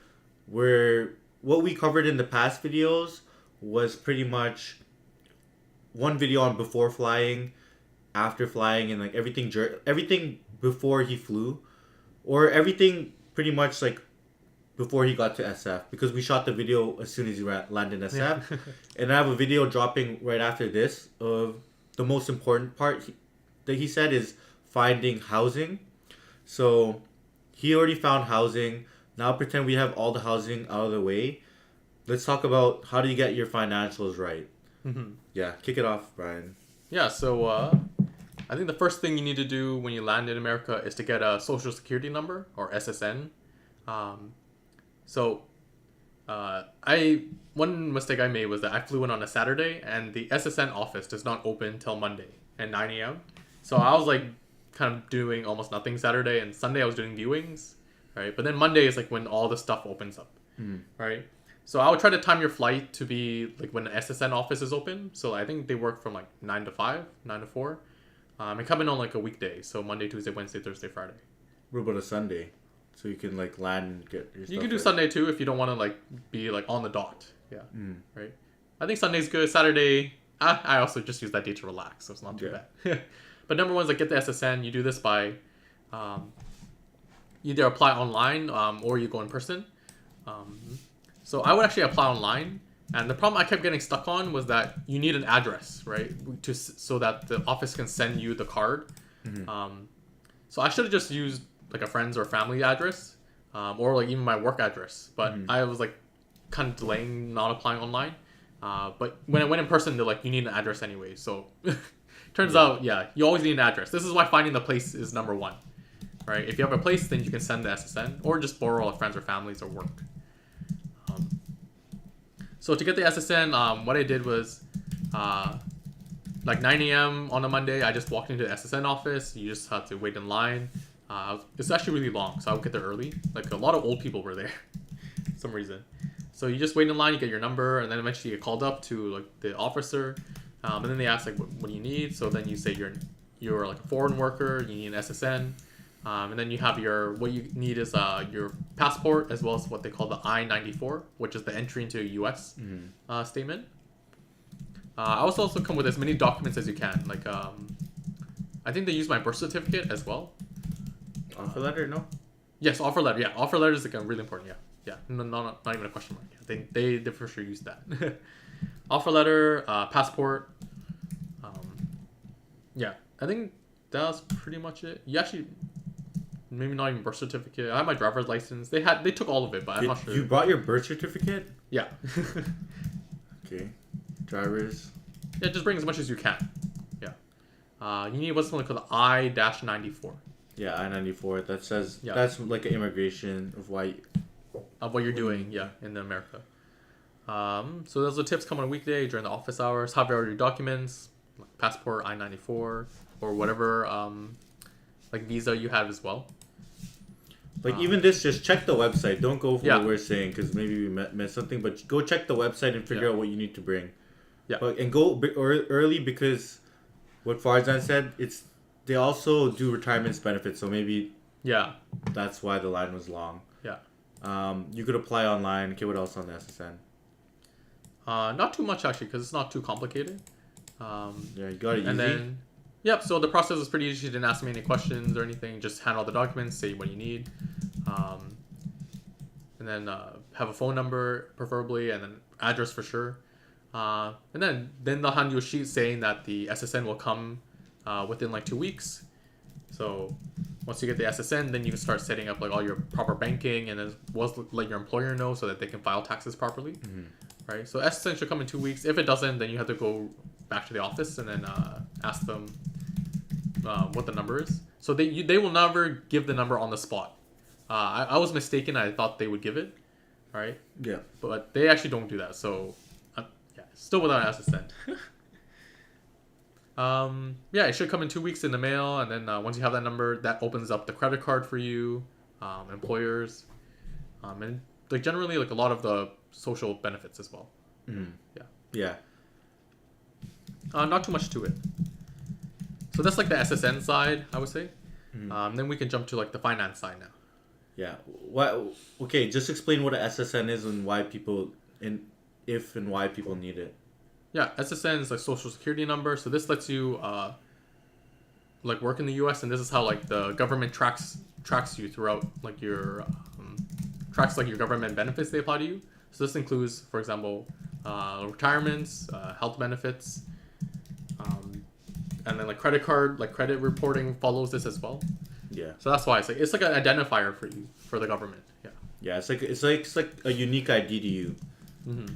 what we covered in the past videos was pretty much one video on before flying, after flying, and like everything before he flew, or everything pretty much like before he got to SF, because we shot the video as soon as he landed in SF. And I have a video dropping right after this of the most important part that he said is finding housing. So he already found housing. Now pretend we have all the housing out of the way. Let's talk about how do you get your financials right. Mm-hmm. Yeah, kick it off, Brian. Yeah, so I think the first thing you need to do when you land in America is to get a social security number, or SSN. One mistake I made was that I flew in on a Saturday, and the SSN office does not open till Monday at 9 a.m. So I was like kind of doing almost nothing Saturday, and Sunday I was doing viewings, right? But then Monday is like when all the stuff opens up, right? So I would try to time your flight to be like when the SSN office is open. So I think they work from like 9 to 5, 9 to 4. And come in on like a weekday. So Monday, Tuesday, Wednesday, Thursday, Friday. What about a Sunday? So you can like land and get your stuff. You can do ready. Sunday too if you don't want to like be like on the dot. Yeah. Right. I think Sunday's good. Saturday, I also just use that day to relax. So it's not too bad. But number one is like get the SSN. You do this by either apply online or you go in person. So I would actually apply online, and the problem I kept getting stuck on was that you need an address, right, so that the office can send you the card. So I should have just used like a friend's or family address, or like even my work address. But I was like kind of delaying not applying online. But when I went in person, they're like, you need an address anyway. So turns out, you always need an address. This is why finding the place is number one, right? If you have a place, then you can send the SSN or just borrow a friends or families or work. So to get the SSN, what I did was, like 9 a.m. on a Monday, I just walked into the SSN office. You just had to wait in line. It's actually really long, so I would get there early. Like a lot of old people were there, for some reason. So you just wait in line, you get your number, and then eventually you get called up to like the officer, and then they ask like, what do you need? So then you say you're like a foreign worker, you need an SSN. And then you have what you need is your passport, as well as what they call the I-94, which is the entry into a U.S. Statement. I also come with as many documents as you can. Like, I think they use my birth certificate as well. Offer letter, no? Yes, offer letter. Yeah, offer letter is like really important. Yeah. No, not even a question mark. Yeah, they for sure use that. Offer letter, passport. Yeah, I think that's pretty much it. You actually. Maybe not even birth certificate. I have my driver's license. They took all of it, but I'm not sure. You brought your birth certificate? Yeah. Okay. Driver's. Yeah, just bring as much as you can. Yeah. You need what's called the I-94. Yeah, I-94. That says that's like an immigration of why. Of what you're doing, in America. So those are tips come on a weekday during the office hours. Have your documents, like passport, I-94, or whatever like visa you have as well. Like even this, just check the website. Don't go for Yeah. what we're saying because maybe we missed something. But go check the website and figure Yeah. out what you need to bring. Yeah. But and go early because what Farzan said, they also do retirement benefits. So maybe Yeah. that's why the line was long. Yeah. You could apply online. Okay, what else on the SSN? Not too much actually, because it's not too complicated. Yeah, you got it easy. And then, yep. So the process is pretty easy. She didn't ask me any questions or anything. Just hand all the documents, say what you need, and then have a phone number preferably, and then address for sure. And then they'll hand you a sheet saying that the SSN will come within like 2 weeks. So once you get the SSN, then you can start setting up like all your proper banking, and then let your employer know so that they can file taxes properly. Mm-hmm. Right. So SSN should come in 2 weeks. If it doesn't, then you have to go back to the office and then ask them what the number is. So they will never give the number on the spot. I was mistaken. I thought they would give it. Right. Yeah. But they actually don't do that. So yeah, still without SSN. Yeah, it should come in 2 weeks in the mail, and then once you have that number, that opens up the credit card for you, employers, and like generally like a lot of the social benefits as well. Mm-hmm. Yeah. Yeah. Not too much to it. So that's like the SSN side, I would say. Mm-hmm. Then we can jump to like the finance side now. Yeah. What? Okay, just explain what a SSN is and why people why people need it. Yeah, SSN is like social security number. So this lets you like work in the U.S. and this is how like the government tracks you throughout like your tracks like your government benefits they apply to you. So this includes, for example, retirements, health benefits, and then like credit reporting follows this as well. Yeah. So that's why it's like an identifier for you for the government. Yeah. Yeah, it's like a unique ID to you. Mm-hmm.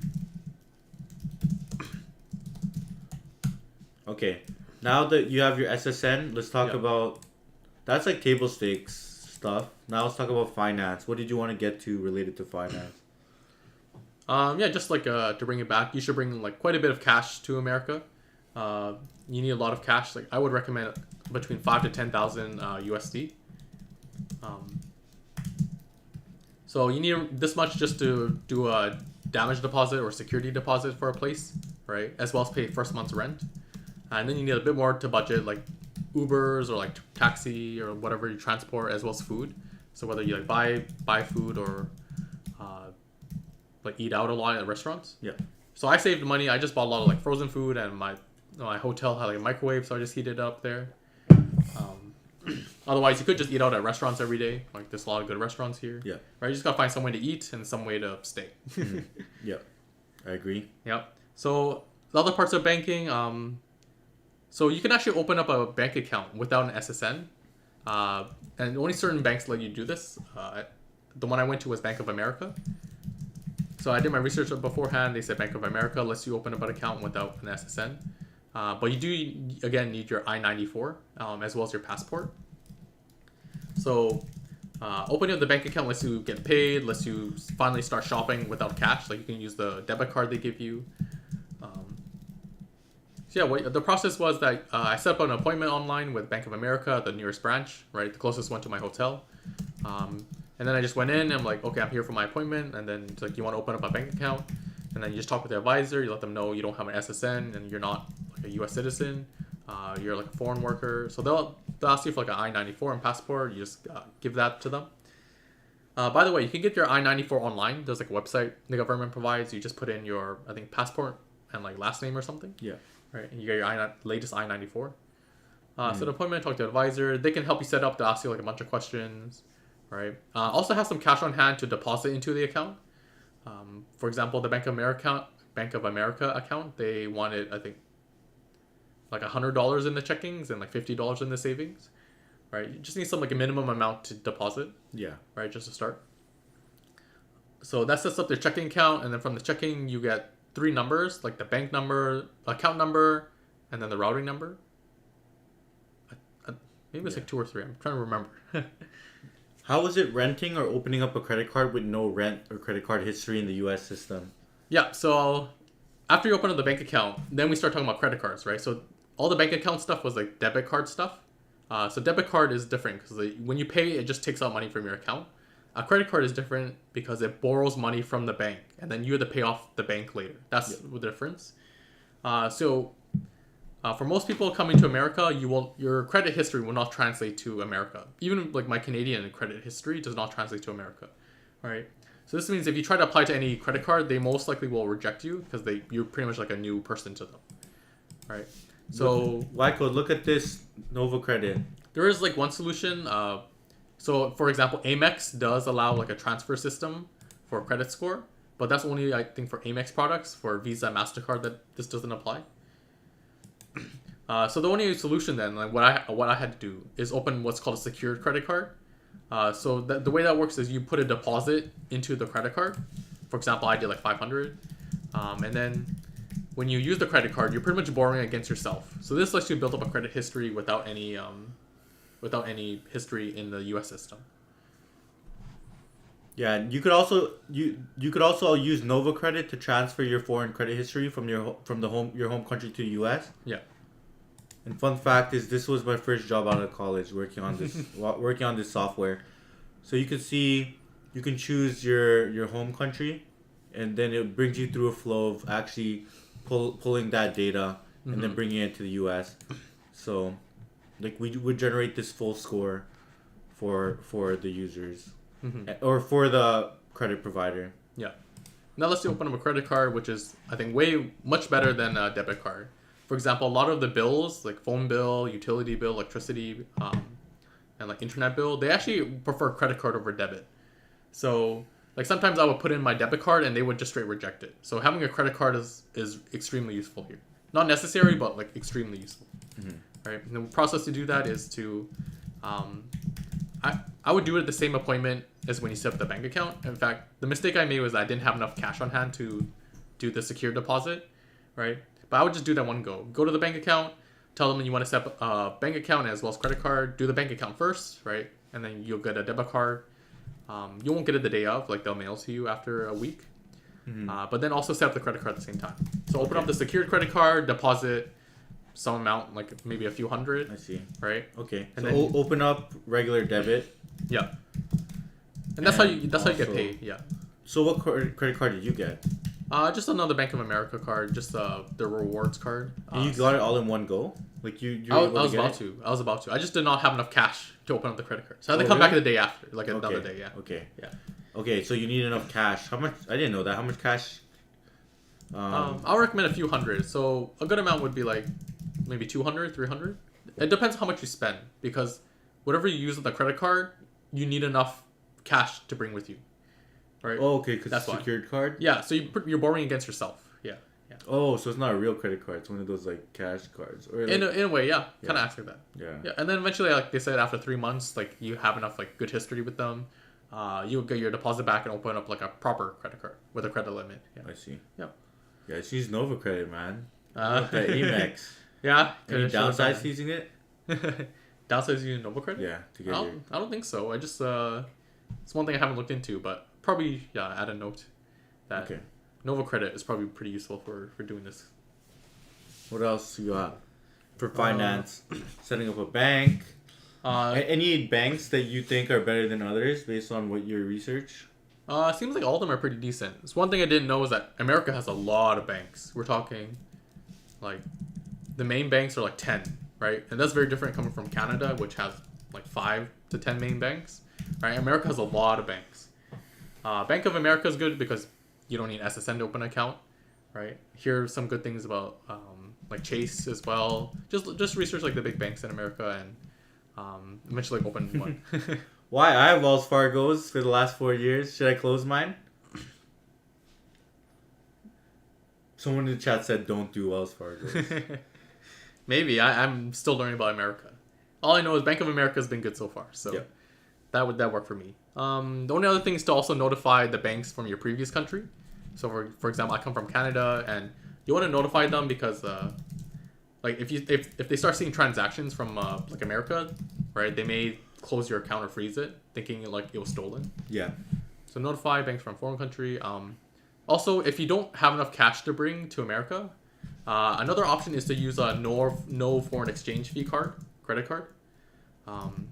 Okay, now that you have your SSN, let's talk about that's like table stakes stuff. Now let's talk about finance. What did you want to get to related to finance? Yeah, just like to bring it back, you should bring like quite a bit of cash to America. You need a lot of cash. Like I would recommend between 5,000 to 10,000 USD. So you need this much just to do a damage deposit or security deposit for a place, right? As well as pay first month's rent. And then you need a bit more to budget, like Ubers or like taxi or whatever you transport, as well as food. So whether you like buy food or like eat out a lot at restaurants. Yeah. So I saved money. I just bought a lot of like frozen food, and my hotel had like a microwave, so I just heated it up there. Otherwise, you could just eat out at restaurants every day. Like there's a lot of good restaurants here. Yeah. Right. You just gotta find some way to eat and some way to stay. Mm-hmm. Yeah, I agree. Yep. So the other parts of banking, so you can actually open up a bank account without an SSN, and only certain banks let you do this. The one I went to was Bank of America. So I did my research beforehand. They said Bank of America lets you open up an account without an SSN, but you do again need your I-94 as well as your passport. So opening up the bank account lets you get paid, lets you finally start shopping without cash. Like you can use the debit card they give you. So yeah, the process was that I set up an appointment online with Bank of America, the nearest branch, right? The closest one to my hotel. And then I just went in and I'm like, okay, I'm here for my appointment. And then it's like, you want to open up a bank account? And then you just talk with the advisor. You let them know you don't have an SSN and you're not like a U.S. citizen. You're like a foreign worker. So they'll ask you for like an I-94 and passport. You just give that to them. By the way, you can get your I-94 online. There's like a website the government provides. You just put in your, I think, passport and like last name or something. Yeah. Right, and you get your latest I-94. So the appointment, talk to the advisor. They can help you set up. They'll ask you like a bunch of questions, right? Also have some cash on hand to deposit into the account. For example, the Bank of America account, they wanted, I think, like $100 in the checkings and like $50 in the savings, right? You just need some like a minimum amount to deposit. Yeah. Right, just to start. So that sets up their checking account, and then from the checking you get 3 numbers, like the bank number, account number, and then the routing number. Maybe it's like 2 or 3. I'm trying to remember. How was it renting or opening up a credit card with no rent or credit card history in the U.S. system? Yeah, so after you open up the bank account, then we start talking about credit cards, right? So all the bank account stuff was like debit card stuff. So debit card is different because when you pay, it just takes out money from your account. A credit card is different because it borrows money from the bank, and then you have to pay off the bank later. That's the difference. For most people coming to America, your credit history will not translate to America. Even like my Canadian credit history does not translate to America, right? So this means if you try to apply to any credit card, they most likely will reject you because you're pretty much like a new person to them, right? So Wyco, look at this Nova Credit. there is like one solution. So for example, Amex does allow like a transfer system for credit score, but that's only I think for Amex products. For Visa, MasterCard, that this doesn't apply. So the only solution then, like what I had to do is open what's called a secured credit card. So the way that works is you put a deposit into the credit card. For example, I did like 500, and then when you use the credit card, you're pretty much borrowing against yourself. So this lets you build up a credit history without any history in the U.S. system. Yeah, you could also use Nova Credit to transfer your foreign credit history from your home country to the U.S. Yeah. And fun fact is, this was my first job out of college working on this software. So you can see, you can choose your home country, and then it brings you through a flow of actually pulling that data and then bringing it to the U.S. So, like we would generate this full score for the users or for the credit provider. Yeah. Now let's open up a credit card, which is I think much better than a debit card. For example, a lot of the bills, like phone bill, utility bill, electricity, and like internet bill, they actually prefer credit card over debit. So like sometimes I would put in my debit card and they would just straight reject it. So having a credit card is extremely useful here. Not necessary, but like extremely useful. Right? And the process to do that is to, I would do it at the same appointment as when you set up the bank account. In fact, the mistake I made was I didn't have enough cash on hand to do the secure deposit, right? But I would just do that one go. Go to the bank account, tell them you want to set up a bank account as well as credit card. Do the bank account first, right? And then you'll get a debit card. You won't get it the day of, like they'll mail to you after a week. But then also set up the credit card at the same time. So open up the secured credit card, deposit some amount, like maybe a few hundred. I see. Right? Okay. And so then open up regular debit. Yeah. And that's how you get paid. Yeah. So what credit card did you get? Just another Bank of America card, just the rewards card. And you got it all in one go? Like I was about to. I just did not have enough cash to open up the credit card, so I had to come back the day after, like another day. Yeah. Okay. Yeah. Okay, so you need enough cash. How much? I didn't know that. How much cash? I'll recommend a few hundred. So a good amount would be like maybe 200, 300. It depends how much you spend, because whatever you use with the credit card, you need enough cash to bring with you. Right. Oh, okay, because that's it's a secured card? Yeah, so you're borrowing against yourself. Yeah. Yeah. Oh, so it's not a real credit card. It's one of those like cash cards. Or like, in a way, yeah. Kind of acts like that. Yeah. Yeah, and then eventually, like they said, after 3 months, like you have enough like good history with them, you'll get your deposit back and open up like a proper credit card with a credit limit. Yeah. I see. Yep. Yeah, she's Nova Credit, man. That Amex. Yeah. Any downsides using it? Downsides using Nova Credit? Yeah. To get I don't think so. I just it's one thing I haven't looked into, but probably add a note that Nova Credit is probably pretty useful for doing this. What else you got for finance? Setting up a bank. Any banks that you think are better than others based on what your research? Seems like all of them are pretty decent. It's one thing I didn't know is that America has a lot of banks. We're talking like the main banks are like 10, right? And that's very different coming from Canada, which has like 5 to 10 main banks. Right? America has a lot of banks. Bank of America is good because you don't need SSN to open an account, right? Here are some good things about like Chase as well. Just research like the big banks in America and eventually open one. Why? I have Wells Fargo's for the last 4 years. Should I close mine? Someone in the chat said don't do Wells Fargo's. Maybe. I'm still learning about America. All I know is Bank of America has been good so far. So that would work for me. The only other thing is to also notify the banks from your previous country. So for example, I come from Canada, and you want to notify them because like if they start seeing transactions from like America, right, they may close your account or freeze it, thinking like it was stolen. Yeah. So notify banks from foreign country. Also, if you don't have enough cash to bring to America, another option is to use a no foreign exchange fee credit card. Um,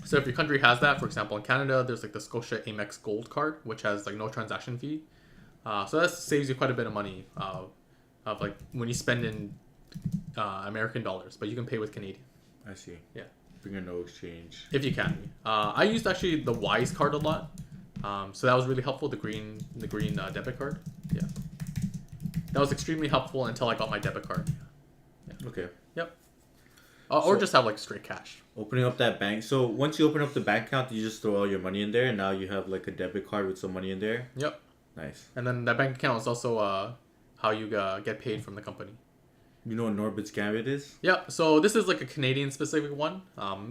so if your country has that, for example, in Canada, there's like the Scotia Amex Gold card, which has like no transaction fee. So that saves you quite a bit of money of like when you spend in American dollars, but you can pay with Canadian. I see. Yeah. Bring a no exchange. If you can. I used actually the Wise card a lot. So that was really helpful. The green debit card. Yeah. That was extremely helpful until I got my debit card. Yeah. Okay. Yep. Or just have like straight cash. Opening up that bank. So once you open up the bank account, you just throw all your money in there, and now you have like a debit card with some money in there. Yep. Nice. And then that bank account is also how you get paid from the company. You know what Norbit's Gambit is? Yeah, so this is like a Canadian specific one.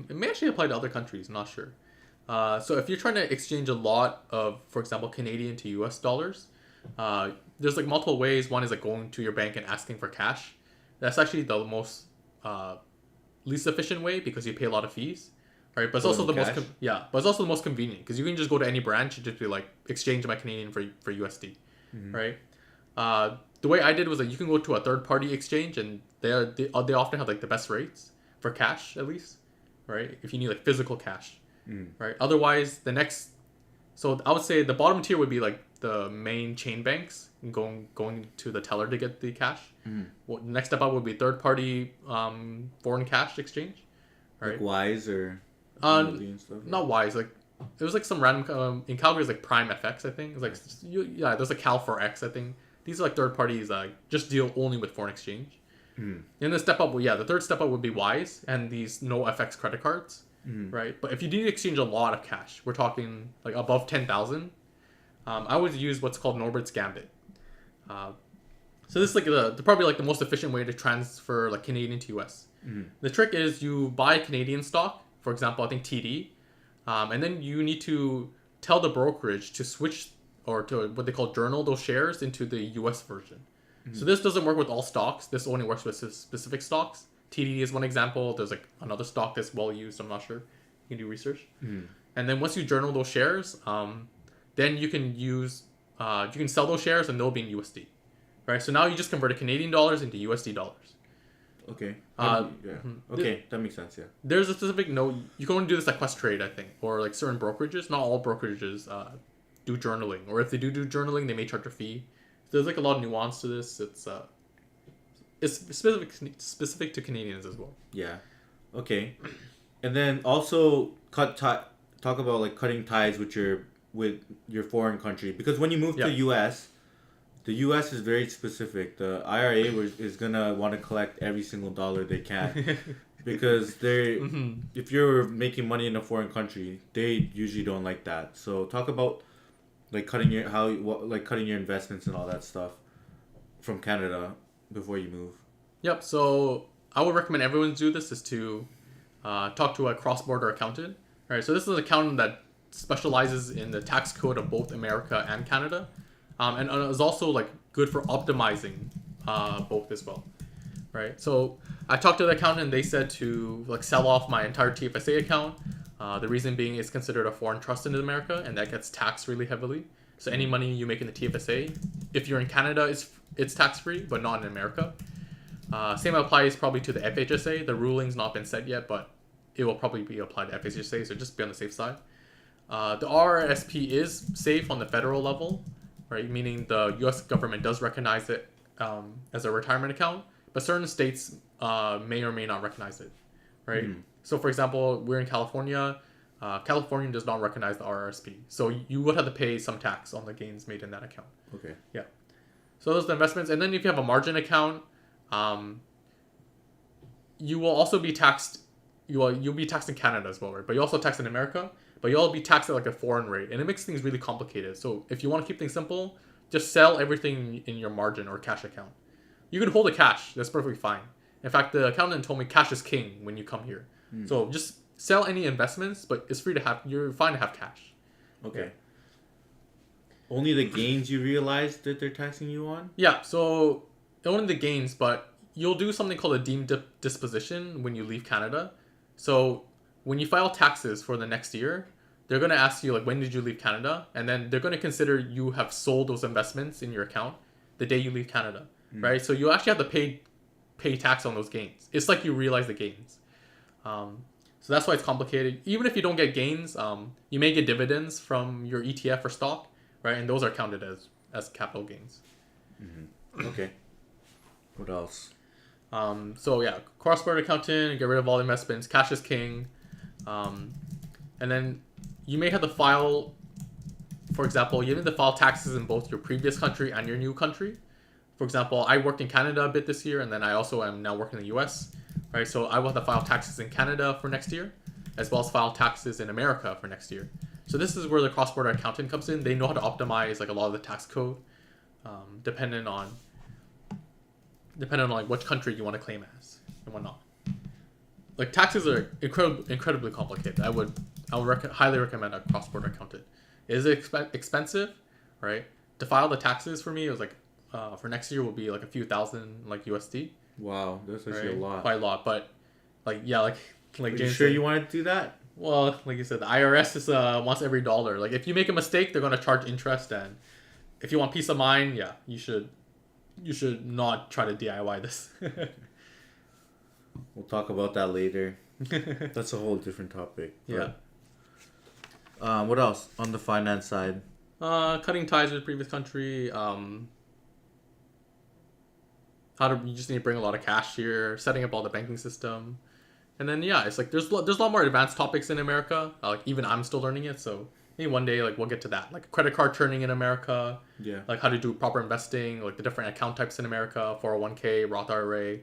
It may actually apply to other countries, I'm not sure. So if you're trying to exchange a lot of, for example, Canadian to US dollars, there's like multiple ways. One is like going to your bank and asking for cash. That's actually the most least efficient way because you pay a lot of fees, right? But it's also the most but it's also the most convenient because you can just go to any branch and just be like exchange my Canadian for USD, right? The way I did was like you can go to a third party exchange and they often have like the best rates for cash at least, right? If you need like physical cash, right? Otherwise, so I would say the bottom tier would be like the main chain banks and going to the teller to get the cash. Well, the next step up would be third party foreign cash exchange, right? Like Wise or and stuff, not Wise. Like it was like some random in Calgary is like Prime FX, I think. It's like there's a Cal4X, I think. These are like third parties just deal only with foreign exchange. And the step up, the third step up would be Wise and these no FX credit cards, right? But if you need to exchange a lot of cash, we're talking like above 10,000. I would use what's called Norbert's Gambit. So this is like probably like the most efficient way to transfer like Canadian to US. The trick is you buy Canadian stock, for example, I think TD, and then you need to tell the brokerage to switch or to what they call journal those shares into the US version. So this doesn't work with all stocks. This only works with specific stocks. TD is one example. There's like another stock that's well used. I'm not sure. You can do research. And then once you journal those shares, then you can you can sell those shares and they'll be in USD, right? So now you just converted Canadian dollars into USD dollars. Okay. Okay, that makes sense. Yeah. There's a specific note. You can only do this at Quest Trade, I think, or like certain brokerages. Not all brokerages do journaling, or if they do journaling, they may charge a fee. So there's like a lot of nuance to this. It's specific to Canadians as well. Yeah. Okay. And then also talk about like cutting ties with your foreign country, because when you move to US, the US is very specific. The IRA is gonna want to collect every single dollar they can because they if you're making money in a foreign country, they usually don't like that. So talk about like cutting your investments and all that stuff from Canada before you move. Yep. So I would recommend everyone do this is to talk to a cross-border accountant. Right. So this is an accountant that specializes in the tax code of both America and Canada, and is also like good for optimizing both as well. Right. So I talked to the accountant and they said to like sell off my entire TFSA account. The reason being it's considered a foreign trust in America and that gets taxed really heavily. So any money you make in the TFSA, if you're in Canada, it's tax free, but not in America. Same applies probably to the FHSA. The ruling's not been set yet, but it will probably be applied to FHSA, so just be on the safe side. The RRSP is safe on the federal level, right? Meaning the U.S. government does recognize it as a retirement account, but certain states may or may not recognize it, right? So, for example, we're in California. California does not recognize the RRSP, so you would have to pay some tax on the gains made in that account. Okay. Yeah. So those are the investments, and then if you have a margin account, you will also be taxed. You'll be taxed in Canada as well, right? But you also tax in America, but you'll be taxed at like a foreign rate, and it makes things really complicated. So if you want to keep things simple, just sell everything in your margin or cash account. You can hold the cash. That's perfectly fine. In fact, the accountant told me cash is king when you come here. So just sell any investments, but it's free to have. You're fine to have cash. Okay. Only the gains you realize that they're taxing you on? Yeah. So only the gains, but you'll do something called a deemed disposition when you leave Canada. So when you file taxes for the next year, they're going to ask you like when did you leave Canada, and then they're going to consider you have sold those investments in your account the day you leave Canada, right? So you actually have to pay tax on those gains. It's like you realize the gains. So that's why it's complicated. Even if you don't get gains, you may get dividends from your ETF or stock, right? And those are counted as capital gains. Okay. What else? So yeah, cross-border accounting, get rid of all investments. Cash is king. And then you may have to file, for example, you need to file taxes in both your previous country and your new country. For example, I worked in Canada a bit this year, and then I also am now working in the US, right? So I will have to file taxes in Canada for next year, as well as file taxes in America for next year. So this is where the cross-border accountant comes in. They know how to optimize like a lot of the tax code, dependent on like which country you want to claim as and whatnot. Like taxes are incredibly complicated. I would highly recommend a cross-border accountant. It is expensive, right? To file the taxes for me, it was like for next year will be like a few thousand like USD. Wow, that's actually right? a lot. Quite a lot, but like James. You sure you want to do that? Well, like you said, the IRS is wants every dollar. Like if you make a mistake, they're gonna charge interest, and if you want peace of mind, yeah, you should not try to DIY this. We'll talk about that later. That's a whole different topic. Yeah. What else on the finance side? Cutting ties with previous country. You just need to bring a lot of cash here, setting up all the banking system, and then yeah, it's like there's a lot more advanced topics in America. Like even I'm still learning it, so maybe one day like we'll get to that, like credit card turning in America. Yeah. Like how to do proper investing, like the different account types in America, 401k, Roth IRA,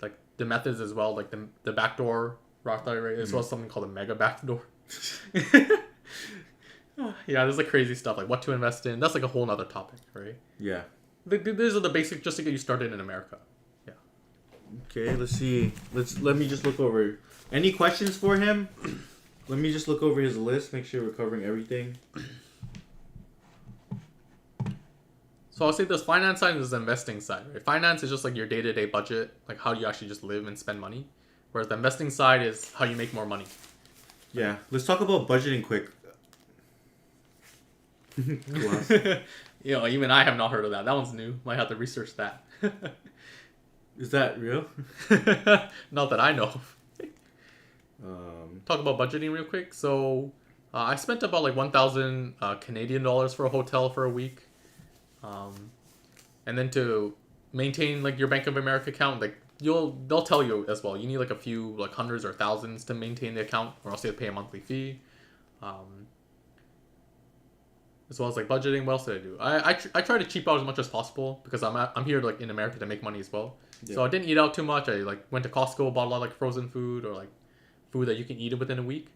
like the methods as well, like the backdoor Roth IRA, as well as something called a mega backdoor. Yeah, there's like crazy stuff like what to invest in. That's like a whole nother topic, right? Yeah. These are the basics just to get you started in America. Yeah. Okay, let's see. Let me just look over. Any questions for him? Let me just look over his list, make sure we're covering everything. So I'll say this finance side is the investing side, right? Finance is just like your day-to-day budget, like how do you actually just live and spend money. Whereas the investing side is how you make more money. Yeah. Let's talk about budgeting quick. Even I have not heard of that. That one's new. Might have to research that. Is that real? Not that I know of. Talk about budgeting real quick. So I spent about like 1,000 Canadian dollars for a hotel for a week. And then to maintain like your Bank of America account, like they'll tell you as well. You need like a few like hundreds or thousands to maintain the account, or else you have to pay a monthly fee. As well as like budgeting. What else did I do? I try to cheap out as much as possible because I'm here like in America to make money as well. Yeah. So I didn't eat out too much. I like went to Costco, bought a lot of like frozen food or like food that you can eat within a week.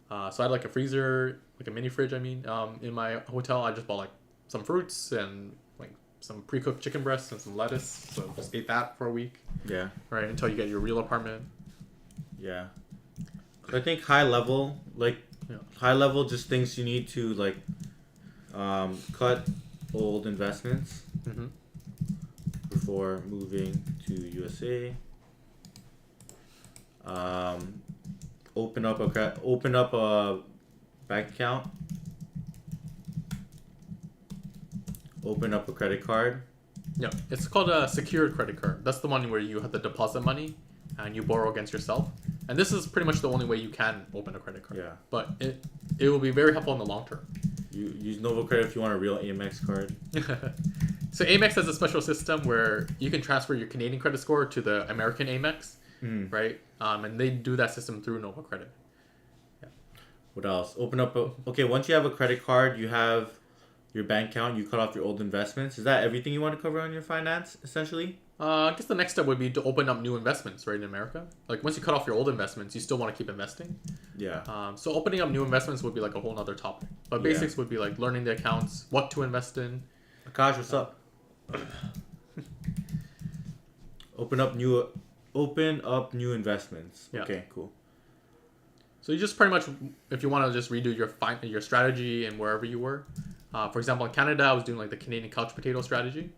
So I had like a freezer, like a mini fridge. In my hotel, I just bought like some fruits and like some pre-cooked chicken breasts and some lettuce. So just ate that for a week. Yeah. Right until you get your real apartment. Yeah. I think high level, just things you need to like. Cut old investments before moving to USA. Open up a bank account. Open up a credit card. Yeah, it's called a secured credit card. That's the one where you have to deposit money and you borrow against yourself. And this is pretty much the only way you can open a credit card. Yeah. But it will be very helpful in the long term. You use Novo Credit if you want a real Amex card. So Amex has a special system where you can transfer your Canadian credit score to the American Amex, right? And they do that system through Novo Credit. Yeah. What else? Once you have a credit card, you have your bank account, you cut off your old investments. Is that everything you want to cover on your finance, essentially? I guess the next step would be to open up new investments, right, in America. Like, once you cut off your old investments, you still want to keep investing. Yeah. So opening up new investments would be like a whole other topic. But basics would be like learning the accounts, what to invest in. Akash, what's up? Open up new investments. Yeah. Okay, cool. So you just pretty much, if you want to just redo your strategy and wherever you were. For example, in Canada, I was doing like the Canadian couch potato strategy.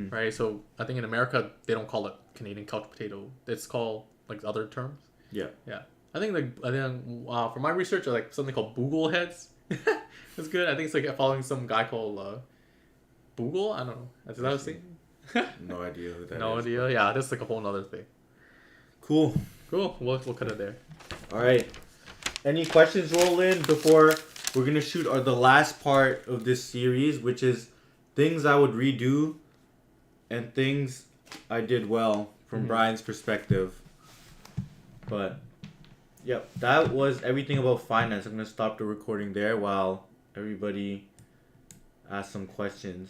Right, so I think in America they don't call it Canadian couch potato. It's called like other terms. Yeah. I think for my research, like something called boogle heads, It's good. I think it's like following some guy called Boogle. I don't know. Is that what I'm saying? No idea who that No is. idea. Yeah, that's like a whole nother thing. Cool. Cool. We'll cut it there. All right. Any questions roll in before we're gonna shoot the last part of this series, which is things I would redo and things I did well from Brian's perspective. But yep, that was everything about finance. I'm gonna stop the recording there while everybody asks some questions.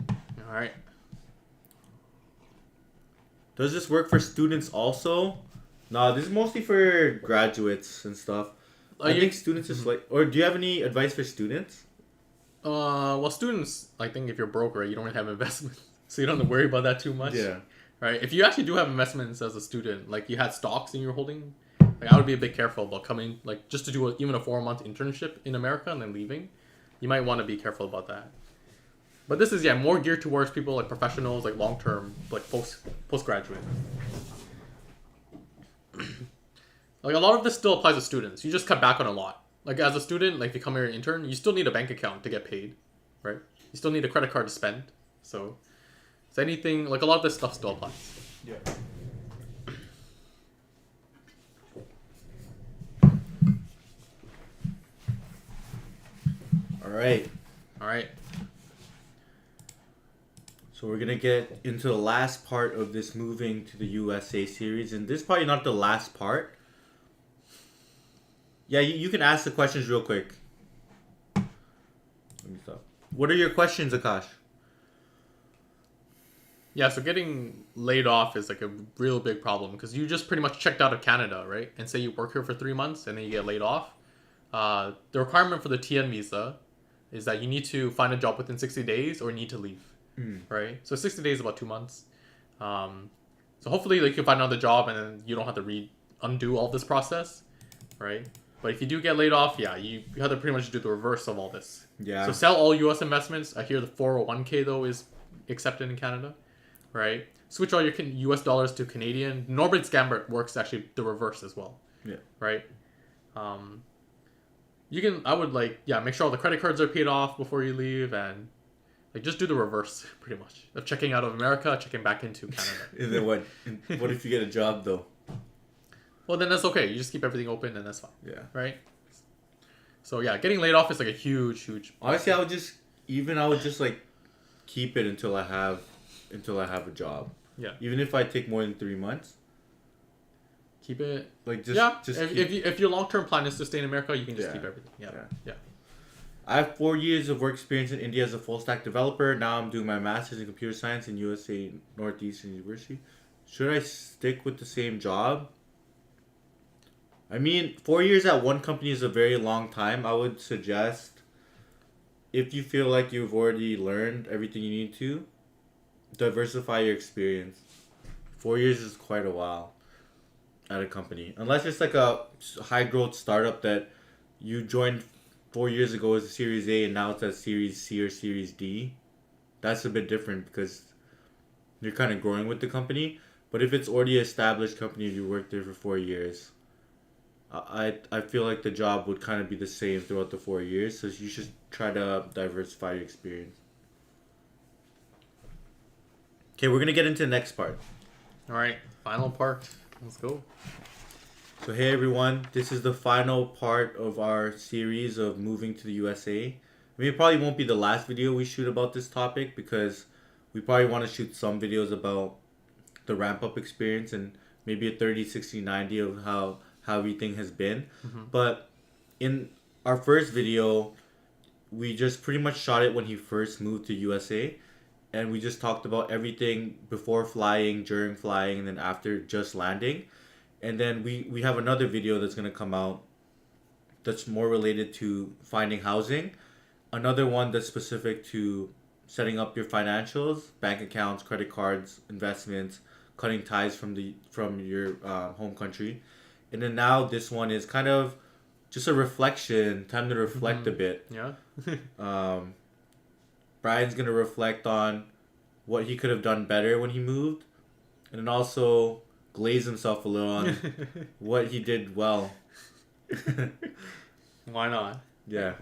All right. Does this work for students also? No, this is mostly for graduates and stuff. I think students is like, or do you have any advice for students? Well, students, I think if you're broke, right, you don't really have investments, so you don't have to worry about that too much. Yeah. Right. If you actually do have investments as a student, like you had stocks and you're holding, like I would be a bit careful about coming, like just to do even a 4-month internship in America and then leaving. You might want to be careful about that. But this is more geared towards people like professionals, like long term, like postgraduate. Like a lot of this still applies to students. You just cut back on a lot. Like as a student, like if you come here an intern, you still need a bank account to get paid, right? You still need a credit card to spend. So, is anything like a lot of this stuff still applies. Yeah. All right. All right. So we're gonna get into the last part of this moving to the USA series, and this is probably not the last part. Yeah, you can ask the questions real quick. Let me stop. What are your questions, Akash? Yeah, so getting laid off is like a real big problem because you just pretty much checked out of Canada, right? And say you work here for 3 months and then you get laid off. The requirement for the TN visa is that you need to find a job within 60 days or need to leave, right? So 60 days is about 2 months. So hopefully like, you can find another job and then you don't have to undo all this process, right? But if you do get laid off, you have to pretty much do the reverse of all this. Yeah. So sell all U.S. investments. I hear the 401k though is accepted in Canada, right? Switch all your U.S. dollars to Canadian. Norbert Gambit works actually the reverse as well. Yeah. Right. I would make sure all the credit cards are paid off before you leave and like just do the reverse pretty much of checking out of America, checking back into Canada. And then what? What if you get a job though? Well, then that's okay. You just keep everything open and that's fine. Yeah. Right? So, getting laid off is like a huge... Honestly, I would just like keep it until I have a job. Yeah. Even if I take more than 3 months. Keep it... Like, if your long-term plan is to stay in America, you can just keep everything. Yeah. I have 4 years of work experience in India as a full-stack developer. Now I'm doing my master's in computer science in USA Northeastern University. Should I stick with the same job? I mean, 4 years at one company is a very long time. I would suggest, if you feel like you've already learned everything you need to, diversify your experience. 4 years is quite a while at a company. Unless it's like a high-growth startup that you joined 4 years ago as a Series A and now it's at Series C or Series D. That's a bit different because you're kind of growing with the company. But if it's already an established company, you worked there for 4 years, I feel like the job would kind of be the same throughout the 4 years, so you should try to diversify your experience. Okay, we're going to get into the next part. All right, final part. Let's go. So hey everyone, this is the final part of our series of moving to the USA. I mean, it probably won't be the last video we shoot about this topic because we probably want to shoot some videos about the ramp-up experience and maybe a 30, 60, 90 of how everything has been. But in our first video, we just pretty much shot it when he first moved to USA, and we just talked about everything before flying, during flying, and then after just landing. And then we have another video that's going to come out that's more related to finding housing, another one that's specific to setting up your financials, bank accounts, credit cards, investments, cutting ties from your home country. And then now this one is kind of just a reflection, time to reflect a bit. Yeah. Brian's going to reflect on what he could have done better when he moved. And then also glaze himself a little on what he did well. Why not? Yeah.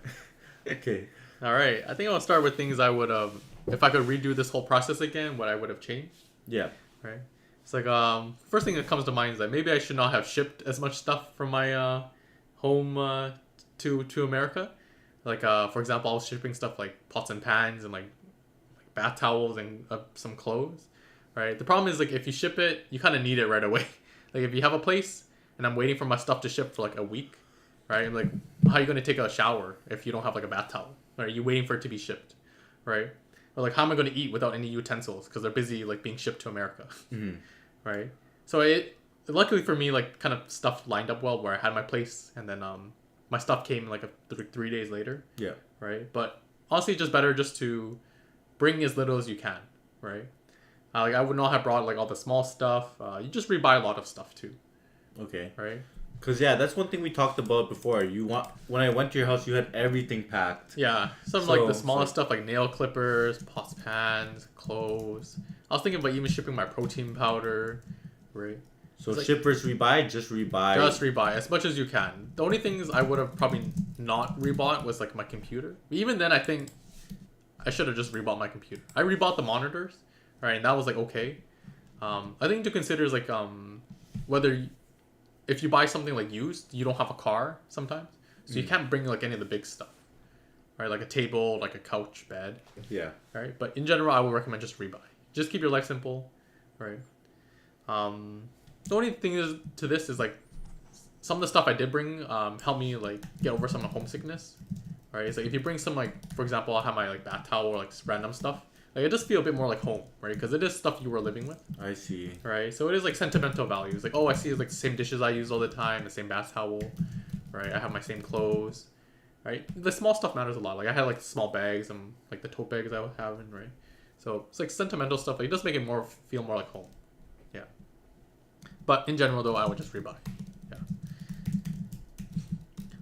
Okay. All right. I think I'll start with things I would have, if I could redo this whole process again, what I would have changed. Yeah. Right. It's like first thing that comes to mind is that maybe I should not have shipped as much stuff from my home to America. Like for example, I was shipping stuff like pots and pans and like bath towels and some clothes. Right. The problem is like if you ship it, you kind of need it right away. Like if you have a place and I'm waiting for my stuff to ship for like a week, right? Like how are you going to take a shower if you don't have like a bath towel? Right? You waiting for it to be shipped, right? Or like how am I going to eat without any utensils because they're busy like being shipped to America, right? So it luckily for me like kind of stuff lined up well where I had my place and then my stuff came like 3 days later. Yeah. Right. But honestly, just better just to bring as little as you can, right? Like I would not have brought like all the small stuff. You just rebuy a lot of stuff too. Okay. Right. Cause yeah, that's one thing we talked about before. When I went to your house, you had everything packed. Yeah, like the smallest stuff like nail clippers, pots, pans, clothes. I was thinking about even shipping my protein powder, right? So shippers rebuy, just rebuy. Just rebuy as much as you can. The only things I would have probably not rebought was like my computer. Even then, I think I should have just rebought my computer. I rebought the monitors, right? And that was like okay. I think to consider is like whether if you buy something like used, you don't have a car sometimes, so you can't bring like any of the big stuff, right? Like a table, like a couch, bed. Yeah. Right. But in general, I would recommend just rebuy. Just keep your life simple, right? The only thing is to this is like some of the stuff I did bring helped me like get over some of the homesickness, right? It's like if you bring some like for example, I have my like bath towel or like random stuff. Like it just feel a bit more like home, right? Because it is stuff you were living with. I see. Right, so it is like sentimental values. Like, oh, I see like the same dishes I use all the time, the same bath towel, right? I have my same clothes, right? The small stuff matters a lot. Like I had like small bags and like the tote bags I would have, and right. So it's like sentimental stuff. Like it does make it feel more like home. Yeah. But in general, though, I would just rebuy. Yeah.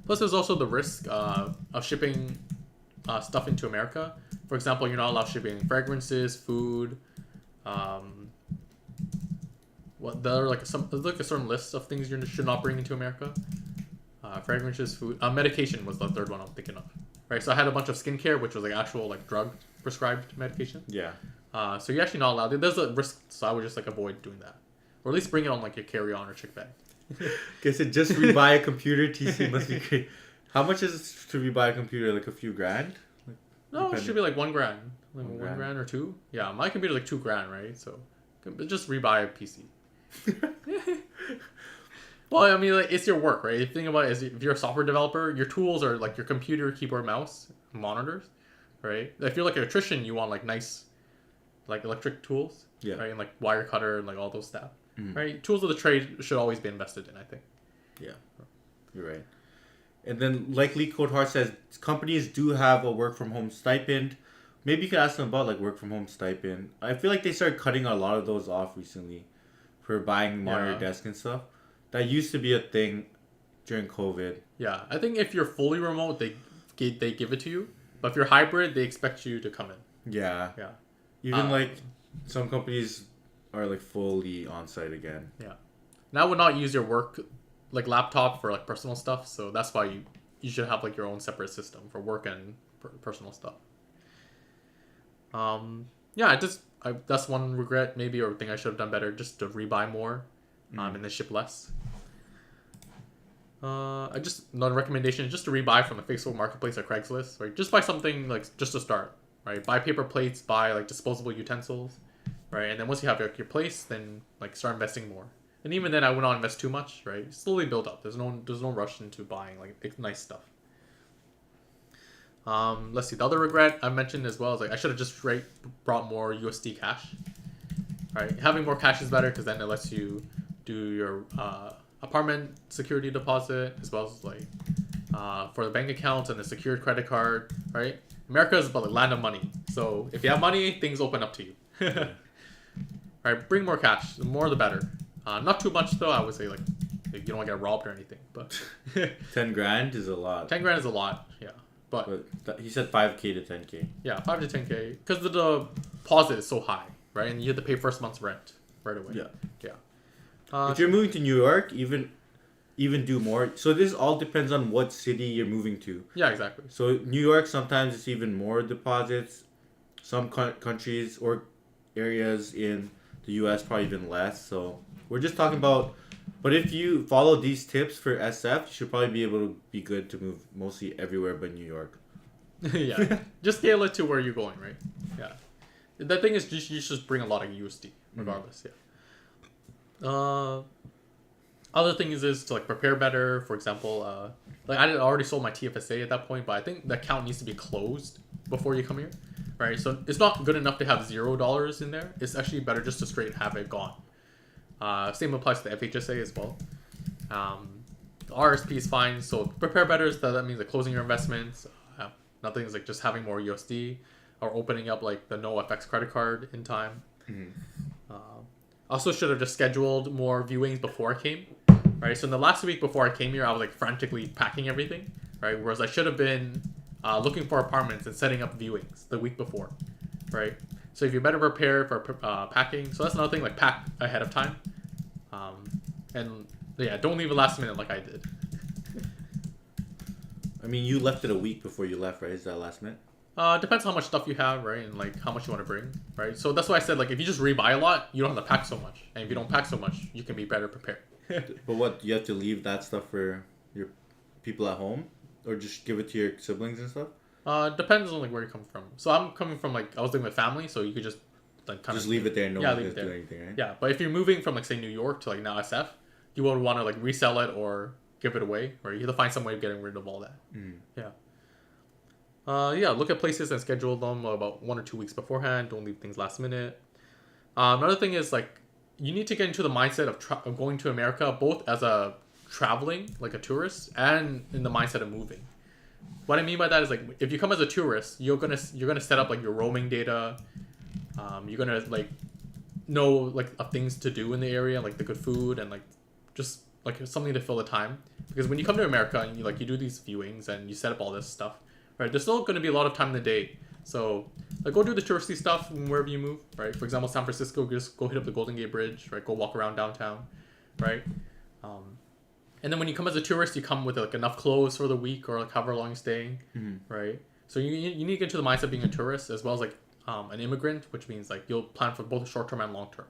Plus, there's also the risk of shipping stuff into America. For example, you're not allowed shipping fragrances, food. There are like a certain list of things you should not bring into America. Fragrances, food, medication was the third one I'm thinking of. Right, so I had a bunch of skincare, which was like actual like drug prescribed medication. Yeah. So you're actually not allowed. There's a risk, so I would just like avoid doing that, or at least bring it on like your carry-on or chick bag. Guess it just rebuy a computer. TC must be great. How much is it to rebuy a computer? Like a few grand? No, it should be like $1 grand. Like $1 grand or $2. Yeah, my computer's like $2 grand, right? So just rebuy a PC. Well, I mean, like it's your work, right? If you think about it, if you're a software developer, your tools are like your computer, keyboard, mouse, monitors, right? If you're like an electrician, you want like nice, like electric tools, right? And like wire cutter and like all those stuff, right? Tools of the trade should always be invested in, I think. Yeah, you're right. And then, like Lee Codehart says, companies do have a work from home stipend. Maybe you could ask them about like work from home stipend. I feel like they started cutting a lot of those off recently for buying monitor desk and stuff. That used to be a thing during COVID. Yeah, I think if you're fully remote, they give it to you. But if you're hybrid, they expect you to come in. Yeah. Yeah. Even like some companies are like fully on site again. Yeah. And I would not use your work like laptop for like personal stuff, so that's why you should have like your own separate system for work and personal stuff. Yeah, that's one regret maybe, or thing I should have done better, just to rebuy more, and then ship less. Another recommendation is just to rebuy from the Facebook Marketplace or Craigslist, right? Just buy something like just to start, right? Buy paper plates, buy like disposable utensils, right? And then once you have your place, then like start investing more. And even then, I would not invest too much, right? Slowly build up. There's no rush into buying like nice stuff. Let's see. The other regret I mentioned as well is like I should have just brought more USD cash. Right, having more cash is better because then it lets you do your apartment security deposit as well as like for the bank accounts and the secured credit card. Right, America is about the land of money. So if you have money, things open up to you. Right, bring more cash. The more the better. Not too much though. I would say like you don't want to get robbed or anything. But 10 grand is a lot. 10 grand is a lot. Yeah. But he said 5K to 10K. Yeah, 5 to 10K. Because the deposit is so high, right? And you have to pay first month's rent right away. Yeah. Yeah. If you're moving to New York, even even do more. So this all depends on what city you're moving to. Yeah, exactly. So New York, sometimes it's even more deposits. Some countries or areas in the U.S. probably even less. So we're just talking about. But if you follow these tips for SF, you should probably be able to be good to move mostly everywhere but New York. Yeah, just scale it to where you're going, right? Yeah. The thing is, you just bring a lot of USD, regardless. Yeah. Other things is to like prepare better. For example, like I had already sold my TFSA at that point, but I think the account needs to be closed before you come here, right? So it's not good enough to have $0 in there. It's actually better just to straight have it gone. Same applies to the FHSA as well. The RSP is fine. So prepare better is that means like closing your investments. Nothing is like just having more USD or opening up like the no FX credit card in time. Also should have just scheduled more viewings before I came, right? So in the last week before I came here, I was like frantically packing everything, right? Whereas I should have been looking for apartments and setting up viewings the week before, right? So if you're better prepared for packing, so that's another thing, like pack ahead of time. And yeah, don't leave it last minute like I did. I mean, you left it a week before you left, right? Is that last minute? Depends how much stuff you have, right? And like how much you want to bring, right? So that's why I said like if you just rebuy a lot, you don't have to pack so much. And if you don't pack so much, you can be better prepared. But what, you have to leave that stuff for your people at home? Or just give it to your siblings and stuff? Depends on like where you come from. So I'm coming from like I was living with family, so you could just like kind just of leave it there and no yeah, one leave can it do there. anything, right? Yeah, but if you're moving from like say New York to like now SF, you would want to like resell it or give it away, or you have to find some way of getting rid of all that. Yeah. Yeah, look at places and schedule them about 1 or 2 weeks beforehand. Don't leave things last minute. Another thing is like you need to get into the mindset of going to America both as a traveling like a tourist and in the mindset of moving. What I mean by that is like if you come as a tourist, you're gonna set up like your roaming data. You're gonna like know like of things to do in the area, like the good food and like just like something to fill the time. Because when you come to America and you do these viewings and you set up all this stuff, right? There's still going to be a lot of time in the day. So like go do the touristy stuff wherever you move, right? For example, San Francisco, just go hit up the Golden Gate Bridge, right? Go walk around downtown, right? And then when you come as a tourist, you come with like enough clothes for the week or like however long you're staying, right? So you need to get into the mindset of being a tourist as well as like an immigrant, which means like you'll plan for both short term and long term.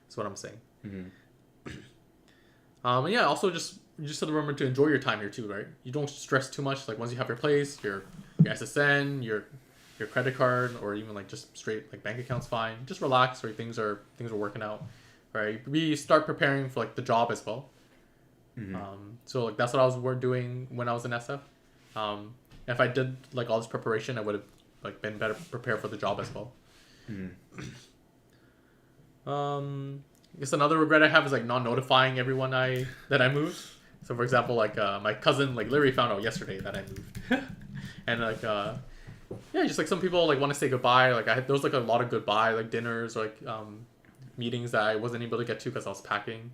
That's what I'm saying. And yeah, also just have to remember to enjoy your time here too, right? You don't stress too much. Like once you have your place, your SSN, your credit card, or even like just straight like bank account's fine. Just relax, right? Things are working out, right? We start preparing for like the job as well. So like that's what I was doing when I was in SF. If I did like all this preparation, I would have like been better prepared for the job as well. I guess another regret I have is like not notifying everyone that I moved. So for example, like my cousin like literally found out yesterday that I moved, and like yeah, just like some people like want to say goodbye. Like there was like a lot of goodbye like dinners or like meetings that I wasn't able to get to because I was packing,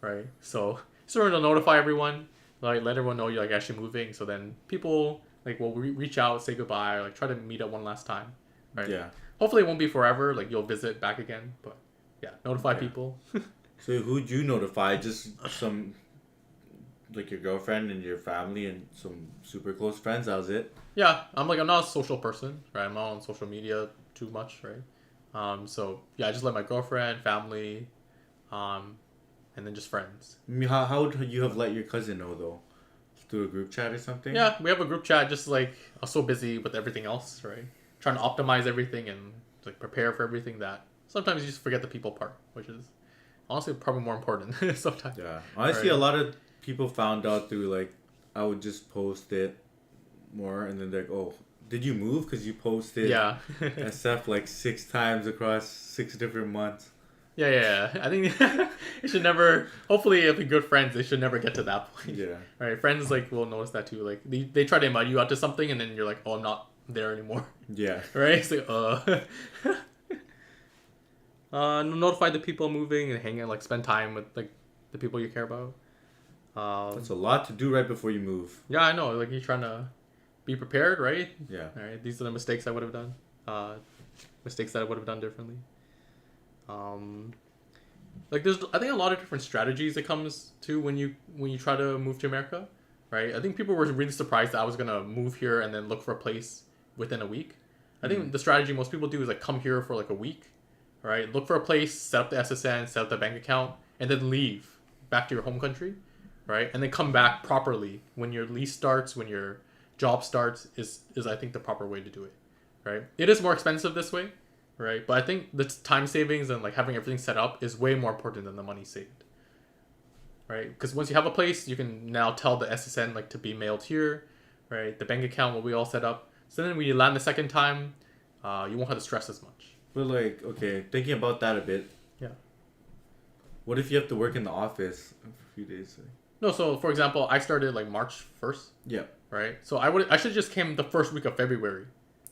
right? So sort of to notify everyone, like let everyone know you're like actually moving. So then people like will reach out, say goodbye, or like try to meet up one last time, right? Yeah. Hopefully it won't be forever. Like you'll visit back again, but yeah, notify people. So who'd you notify? Just some, like your girlfriend and your family and some super close friends? That was it? Yeah, I'm not a social person, right? I'm not on social media too much, right? So yeah, I just let my girlfriend, family, and then just friends. I mean, how would you have let your cousin know though? Through a group chat or something? Yeah, we have a group chat. Just like I was so busy with everything else, right? Trying to optimize everything and like prepare for everything that sometimes you just forget the people part, which is honestly probably more important sometimes. Yeah, honestly, right. A lot of people found out through like I would just post it more, and then they're like, "Oh, did you move? Because you posted SF like 6 times across 6 different months." Yeah. I think it should never. Hopefully, if you're good friends, they should never get to that point. Yeah. Right. Friends like will notice that too. Like they try to invite you out to something, and then you're like, "Oh, I'm not there anymore." Yeah. Right. It's like, notify the people moving and hang out, like spend time with like the people you care about. That's a lot to do right before you move. Yeah, I know. Like you're trying to be prepared, right? Yeah. All right. These are the mistakes I would have done. Mistakes that I would have done differently. like there's I think a lot of different strategies it comes to when you try to move to America, right? I think people were really surprised that I was gonna move here and then look for a place within a week. I think the strategy most people do is like come here for like a week, right? Look for a place, set up the SSN, set up the bank account, and then leave back to your home country, right? And then come back properly when your lease starts, when your job starts is I think the proper way to do it, right? It is more expensive this way, right? But I think the time savings and like having everything set up is way more important than the money saved, right? Because once you have a place, you can now tell the SSN like to be mailed here, right? The bank account will be all set up. So then when you land the second time, you won't have to stress as much. But like, okay, thinking about that a bit. Yeah. What if you have to work in the office for a few days? No, so for example, I started like March 1st. Yeah. Right? So I should just came the first week of February,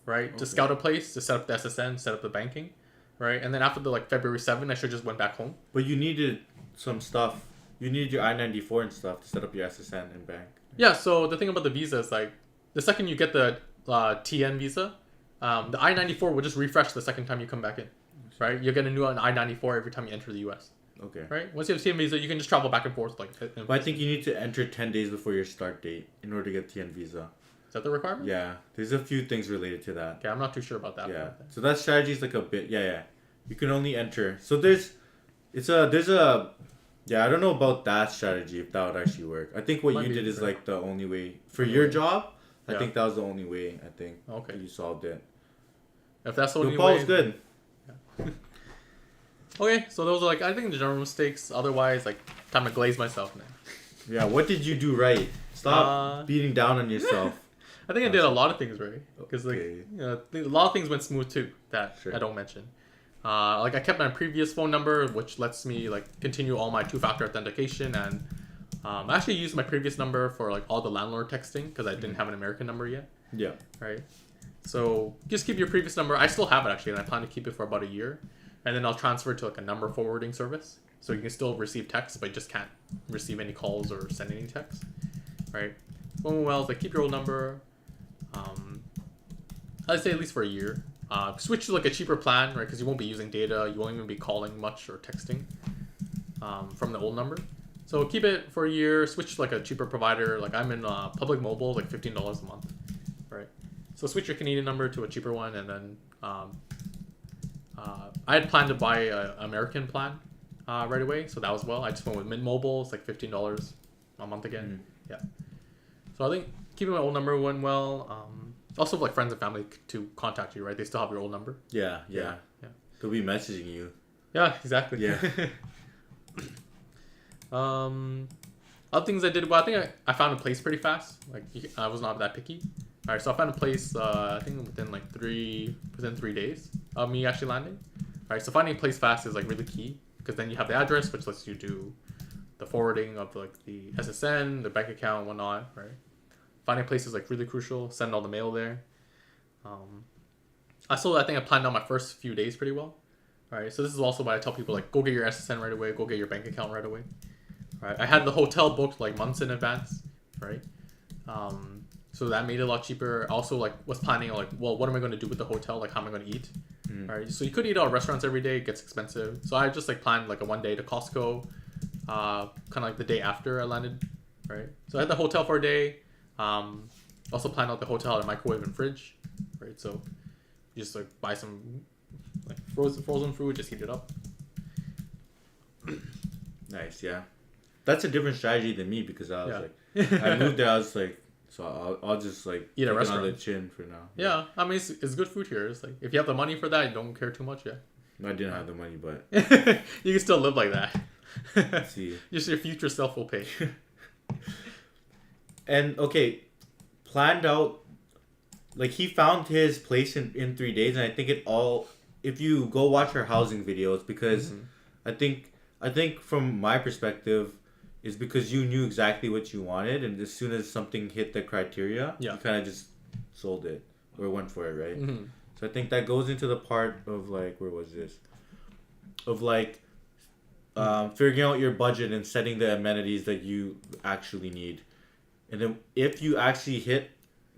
right? To scout a place, to set up the SSN, set up the banking, right? And then after the like February 7th, I should just went back home. But you needed some stuff. You needed your I-94 and stuff to set up your SSN and bank. Yeah, so the thing about the visa is like the second you get the TN visa, the I-94 will just refresh the second time you come back in, right? You'll get a new I-94 every time you enter the US. Okay. Right? Once you have TN visa, you can just travel back and forth. But I think you need to enter 10 days before your start date in order to get TN visa. Is that the requirement? Yeah. There's a few things related to that. Okay, I'm not too sure about that. Yeah. So that strategy is like a bit, yeah. You can only enter. So there's a, I don't know about that strategy if that would actually work. I think what you did is like the only way for your job. I think that was the only way. I think. Okay. You solved it. If that's the only way. Paul's good. Yeah. Okay, so those are like I think the general mistakes. Otherwise, like time to glaze myself now. Yeah. What did you do right? Stop beating down on yourself. I think I did a lot of things right because like a lot of things went smooth too that I don't mention. Like I kept my previous phone number, which lets me like continue all my two-factor authentication, and I actually used my previous number for like all the landlord texting because I didn't have an American number yet. Yeah. Right. So just keep your previous number. I still have it actually, and I plan to keep it for about a year, and then I'll transfer it to like a number forwarding service, so you can still receive texts, but you just can't receive any calls or send any texts. Right. Well, like keep your old number. I'd say at least for a year. Switch to like a cheaper plan, right? Because you won't be using data. You won't even be calling much or texting from the old number. So keep it for a year. Switch to like a cheaper provider. Like I'm in Public Mobile, like $15 a month, right? So switch your Canadian number to a cheaper one, and then I had planned to buy an American plan right away. So that was well. I just went with Mint Mobile. It's like $15 a month again. Yeah. So I think keeping my old number went well. Also, like friends and family to contact you, right? They still have your old number. Yeah. They'll be messaging you. Yeah, exactly. Yeah. Other things I did well, I think I found a place pretty fast. Like I was not that picky. All right, so I found a place. I think within 3 days of me actually landing. All right, so finding a place fast is like really key because then you have the address, which lets you do the forwarding of like the SSN, the bank account, and whatnot, right? Finding places like really crucial. Send all the mail there. I think I planned out my first few days pretty well. All right, so this is also why I tell people like go get your SSN right away, go get your bank account right away. All right, I had the hotel booked like months in advance, right? So that made it a lot cheaper. Also, like was planning like, well, what am I going to do with the hotel? Like, how am I going to eat? All right, so you could eat out at restaurants every day. It gets expensive. So I just like planned like a one day to Costco, kind of like the day after I landed, right? So I had the hotel for a day. Also planned out the hotel and microwave and fridge, right? So you just like buy some like frozen food, just heat it up. Nice, yeah. That's a different strategy than me because I was like, I moved there. I was like, so I'll just like eat a restaurant on the chin for now. Yeah, I mean it's good food here. It's like if you have the money for that, you don't care too much. Yeah. I didn't have the money, but you can still live like that. Let's see. Just your future self will pay. And okay, planned out. Like he found his place in 3 days, and I think if you go watch our housing videos, because I think from my perspective, is because you knew exactly what you wanted, and as soon as something hit the criteria, you kind of just sold it or went for it, right? Mm-hmm. So I think that goes into the part of like, where was this? Of like figuring out your budget and setting the amenities that you actually need. And then if you actually hit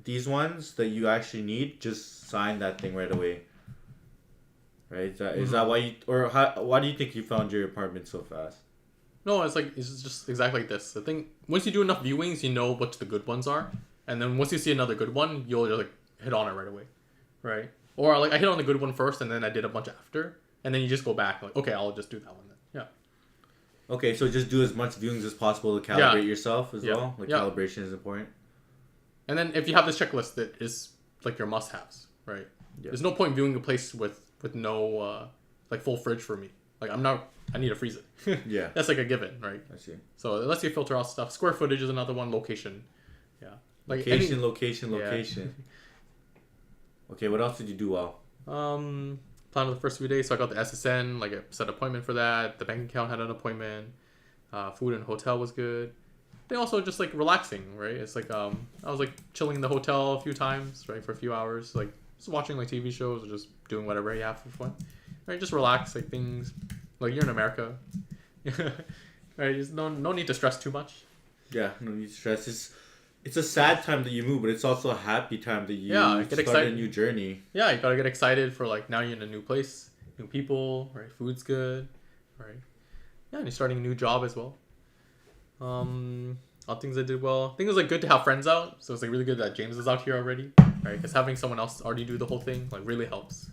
these ones that you actually need, just sign that thing right away. right? Is that why you, or why do you think you found your apartment so fast? No, it's just exactly like this. The thing, once you do enough viewings, you know what the good ones are, and then once you see another good one, you'll just like hit on it right away, right? Or like I hit on the good one first, and then I did a bunch after, and then you just go back like, okay, I'll just do that one then. Yeah. Okay, so just do as much viewings as possible to calibrate yourself as well. Like calibration is important. And then if you have this checklist that is like your must-haves, right? Yeah. There's no point viewing a place with no like full fridge for me. Like I need to freeze it. Yeah. That's like a given, right? I see. So it lets you filter out stuff. Square footage is another one. Location. Yeah. Like location. Okay, what else did you do well? Plan of the first few days. So I got the SSN, like a set appointment for that. The bank account had an appointment. Food and hotel was good. They also just like relaxing, right? It's like I was like chilling in the hotel a few times, right, for a few hours, like just watching like TV shows or just doing whatever you have for fun, right? Just relax, like things, like you're in America, right? Just no need to stress too much. Yeah, no need to stress. It's a sad time that you move, but it's also a happy time that you start a new journey. Yeah, you gotta get excited for like now you're in a new place, new people, right? Food's good, right? Yeah, and you're starting a new job as well. All things I did well. I think it was like good to have friends out, so it's like really good that James is out here already, right? Because having someone else already do the whole thing like really helps.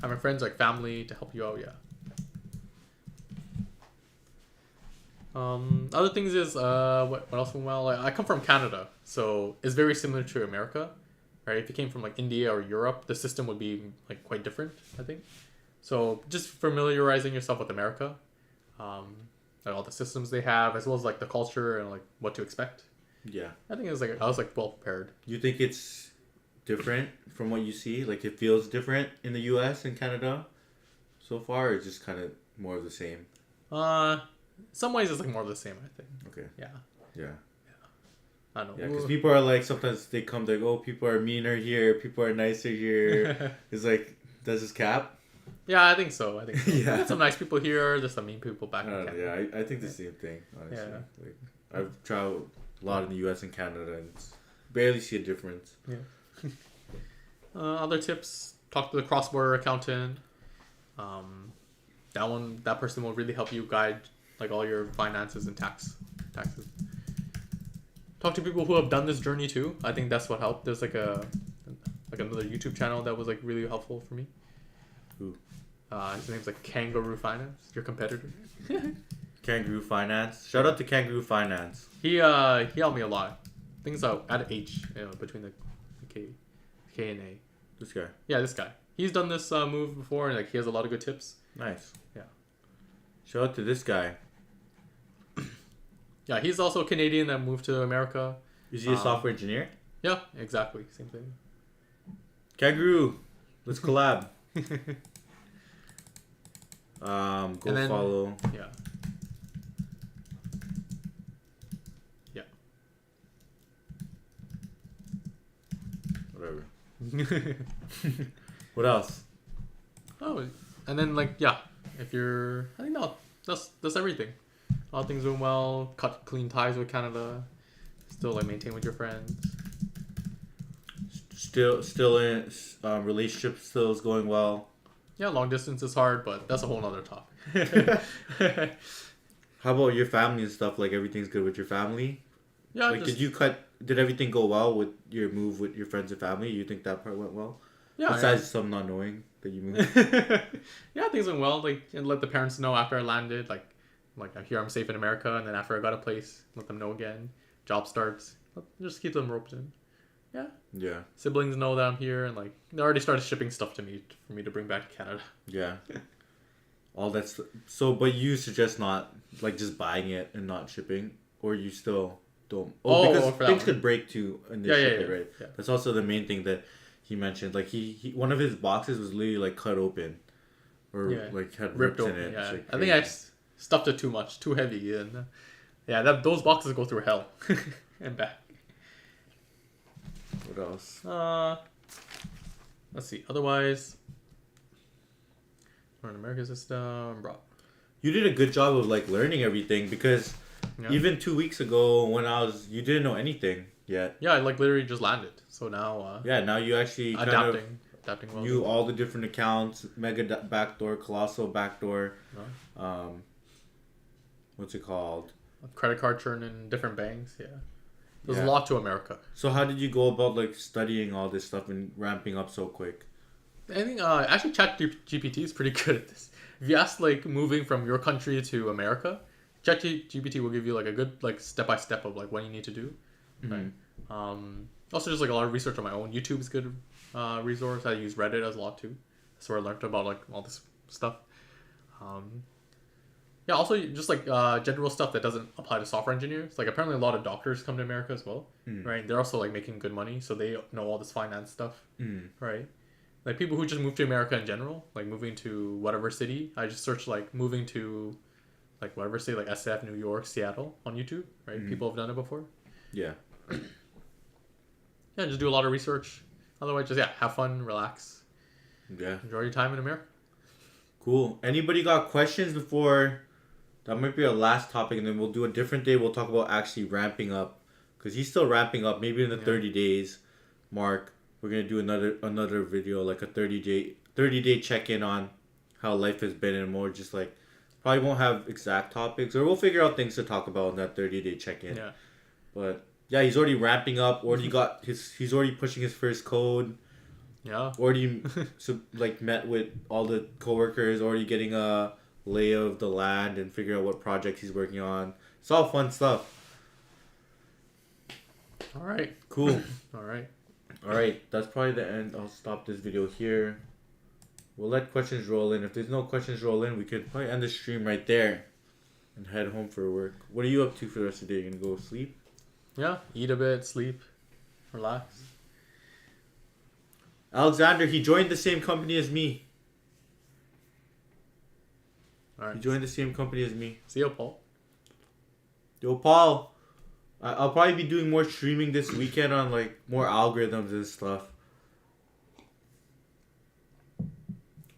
Having friends like family to help you out, yeah. Other things is what else went well? I come from Canada, so it's very similar to America, right? If you came from like India or Europe, the system would be like quite different, I think. So just familiarizing yourself with America, like all the systems they have, as well as like the culture and like what to expect. Yeah, I think it was like I was like well prepared. You think it's different from what you see? Like it feels different in the U.S. and Canada so far, or it's just kind of more of the same? Some ways it's like more of the same, I think. Okay. Yeah. I don't know. Yeah, because people are like, sometimes they come like, oh, people are meaner here, people are nicer here. It's like, does this cap? Yeah, I think so. Yeah. There's some nice people here, there's some mean people back in Canada. Yeah, I think the same thing, honestly. Yeah. Like, I've traveled a lot in the U.S. and Canada, and barely see a difference. Yeah. Other tips, talk to the cross-border accountant. That person will really help you guide like all your finances and taxes. Talk to people who have done this journey too. I think that's what helped. There's like another YouTube channel that was like really helpful for me. Who? His name's like Kangaroo Finance, your competitor. Kangaroo Finance. Shout out to Kangaroo Finance. He helped me a lot. Things out at H, between the K and A. This guy. Yeah, this guy. He's done this move before, and like he has a lot of good tips. Nice. Yeah. Shout out to this guy. Yeah, he's also a Canadian that moved to America. Is he a software engineer? Yeah, exactly. Same thing. Kangaroo, let's collab. Go follow. Yeah. Whatever. What else? Oh, and then like yeah, if you're, I think no, that's everything. All things doing well. Cut clean ties with Canada. Still like maintain with your friends. Still in relationship still is going well. Yeah, long distance is hard, but that's a whole nother topic. How about your family and stuff? Like everything's good with your family? Yeah. Like did everything go well with your move with your friends and family? You think that part went well? Yeah. Besides some not knowing that you moved. Yeah, things went well. Like, and let the parents know after I landed. Like I'm here, I'm safe in America, and then after I got a place, let them know again. Job starts, just keep them roped in. Yeah. Yeah. Siblings know that I'm here, and like they already started shipping stuff to me for me to bring back to Canada. Yeah. All that's so, but you suggest not like just buying it and not shipping, or you still don't. Because things could break too, and they ship it, right? Yeah. That's also the main thing that he mentioned. Like he one of his boxes was literally like cut open, or like had ripped open in it. Yeah. Like I think I stuffed it too much, too heavy, and those boxes go through hell and back. What else? Let's see. Otherwise, learn American system, bro. You did a good job of like learning everything, because even 2 weeks ago when you didn't know anything yet. Yeah, I like literally just landed. So now. Now you actually adapting. adapting well. Knew all the different accounts, backdoor, colossal backdoor. No? What's it called? Credit card churn in different banks. Yeah. There's Yeah. a lot to America. So how did you go about like studying all this stuff and ramping up so quick? I think actually ChatGPT is pretty good at this. If you ask like moving from your country to America, ChatGPT will give you like a good like step by step of like what you need to do. Right. Also just like a lot of research on my own. YouTube is a good resource. I use Reddit as a lot too. That's where I learned about like all this stuff. Yeah, also just like general stuff that doesn't apply to software engineers. Like apparently a lot of doctors come to America as well, right? They're also like making good money, so they know all this finance stuff, right? Like people who just move to America in general, like moving to whatever city. I just searched like moving to like whatever city, like SF, New York, Seattle on YouTube, right? People have done it before. Yeah. Yeah, just do a lot of research. Otherwise, just have fun, relax, Yeah. enjoy your time in America. Cool. Anybody got questions before? That might be our last topic, and then we'll do a different day. We'll talk about actually ramping up, because he's still ramping up. Maybe in the 30 days mark, we're gonna do another video, like a 30-day check-in on how life has been, and more just like probably won't have exact topics, or we'll figure out things to talk about in that 30-day check-in. Yeah. But yeah, he's already ramping up. He's already pushing his first code. Yeah. Already met with all the coworkers. Already getting a lay of the land and figure out what projects he's working on. It's all fun stuff. All right. Cool. All right. All right. That's probably the end. I'll stop this video here. We'll let questions roll in. If there's no questions roll in, we could probably end the stream right there and head home for work. What are you up to for the rest of the day? You gonna go sleep? Yeah. Eat a bit, sleep, relax. Alexander, he joined the same company as me. All right. He joined the same company as me. See you, Paul. Yo, Paul, I'll probably be doing more streaming this weekend on like more algorithms and stuff.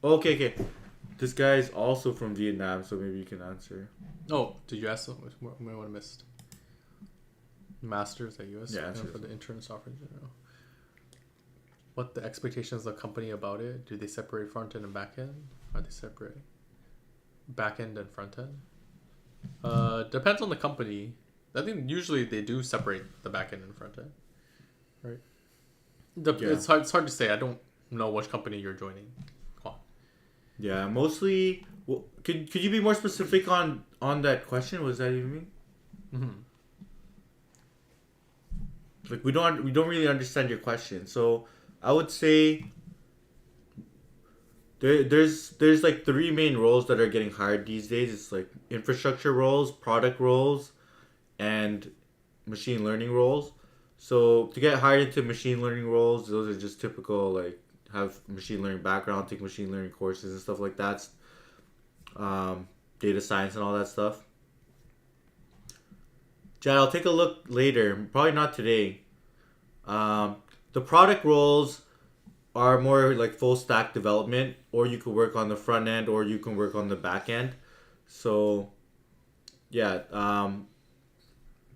Okay. This guy's also from Vietnam, so maybe you can answer. Oh, did you ask something? What I would have missed? Masters at US for the intern software engineer. What the expectations of the company about it? Do they separate front end and back end? Are they separate back end and front end? Depends on the company. I think usually they do separate the back end and front end, right? It's hard to say. I don't know which company you're joining. Yeah, mostly. Well, could you be more specific on that question? What does that even mean? Like we don't really understand your question. So I would say there's like 3 main roles that are getting hired these days. It's like infrastructure roles, product roles, and machine learning roles. So to get hired into machine learning roles, those are just typical like have machine learning background, take machine learning courses and stuff like that. Data science and all that stuff. Chad, I'll take a look later. Probably not today. The product roles are more like full stack development, or you could work on the front end, or you can work on the back end. So, yeah,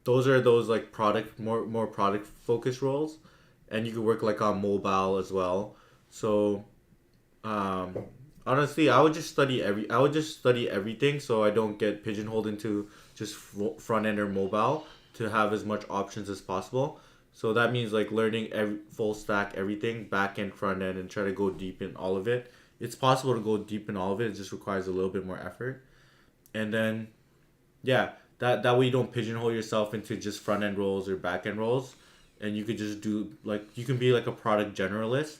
those are those like more product focused roles, and you could work like on mobile as well. So, honestly, I would just study everything, so I don't get pigeonholed into just front end or mobile, to have as much options as possible. So that means like learning full stack everything, back end, front end, and try to go deep in all of it. It's possible to go deep in all of it. It just requires a little bit more effort. And then, yeah, that way you don't pigeonhole yourself into just front end roles or back end roles, and you could just do like you can be like a product generalist.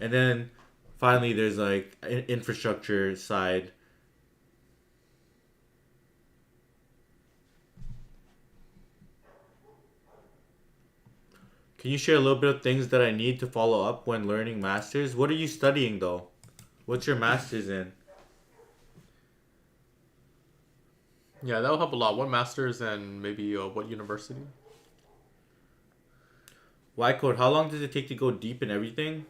And then finally, there's like an infrastructure side. Can you share a little bit of things that I need to follow up when learning masters? What are you studying though? What's your master's in? Yeah, that'll help a lot. What masters and maybe what university? Y code. How long does it take to go deep in everything?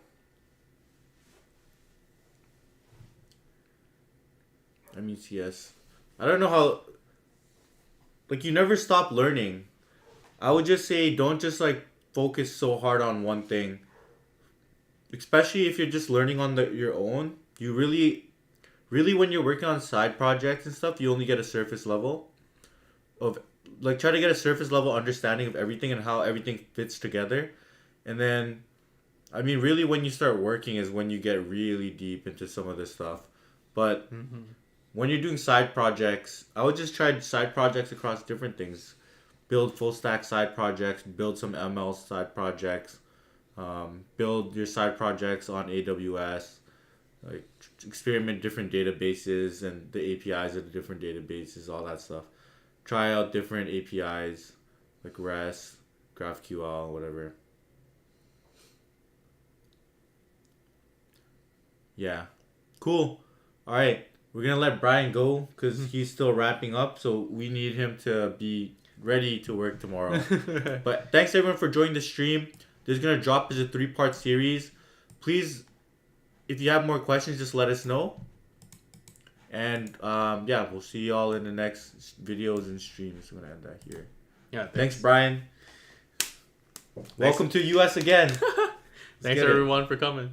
MECS. I don't know how. Like you never stop learning. I would just say don't just like focus so hard on one thing. especially if you're just learning on your own, you really when you're working on side projects and stuff, you only get a surface level of like try to get a surface level understanding of everything and how everything fits together. And then I mean really when you start working is when you get really deep into some of this stuff. But when you're doing side projects, I would just try side projects across different things. Build full stack side projects, build some ML side projects, build your side projects on AWS, like experiment different databases and the APIs of the different databases, all that stuff. Try out different APIs like REST, GraphQL, whatever. Yeah, cool. All right, we're gonna let Brian go because he's still wrapping up, so we need him to be ready to work tomorrow. But thanks everyone for joining the stream. This is gonna drop as a 3-part series. Please, if you have more questions, just let us know. And yeah, we'll see y'all in the next videos and streams. I'm gonna end that here. Yeah. Thanks Brian. Welcome to US again. Thanks everyone for coming.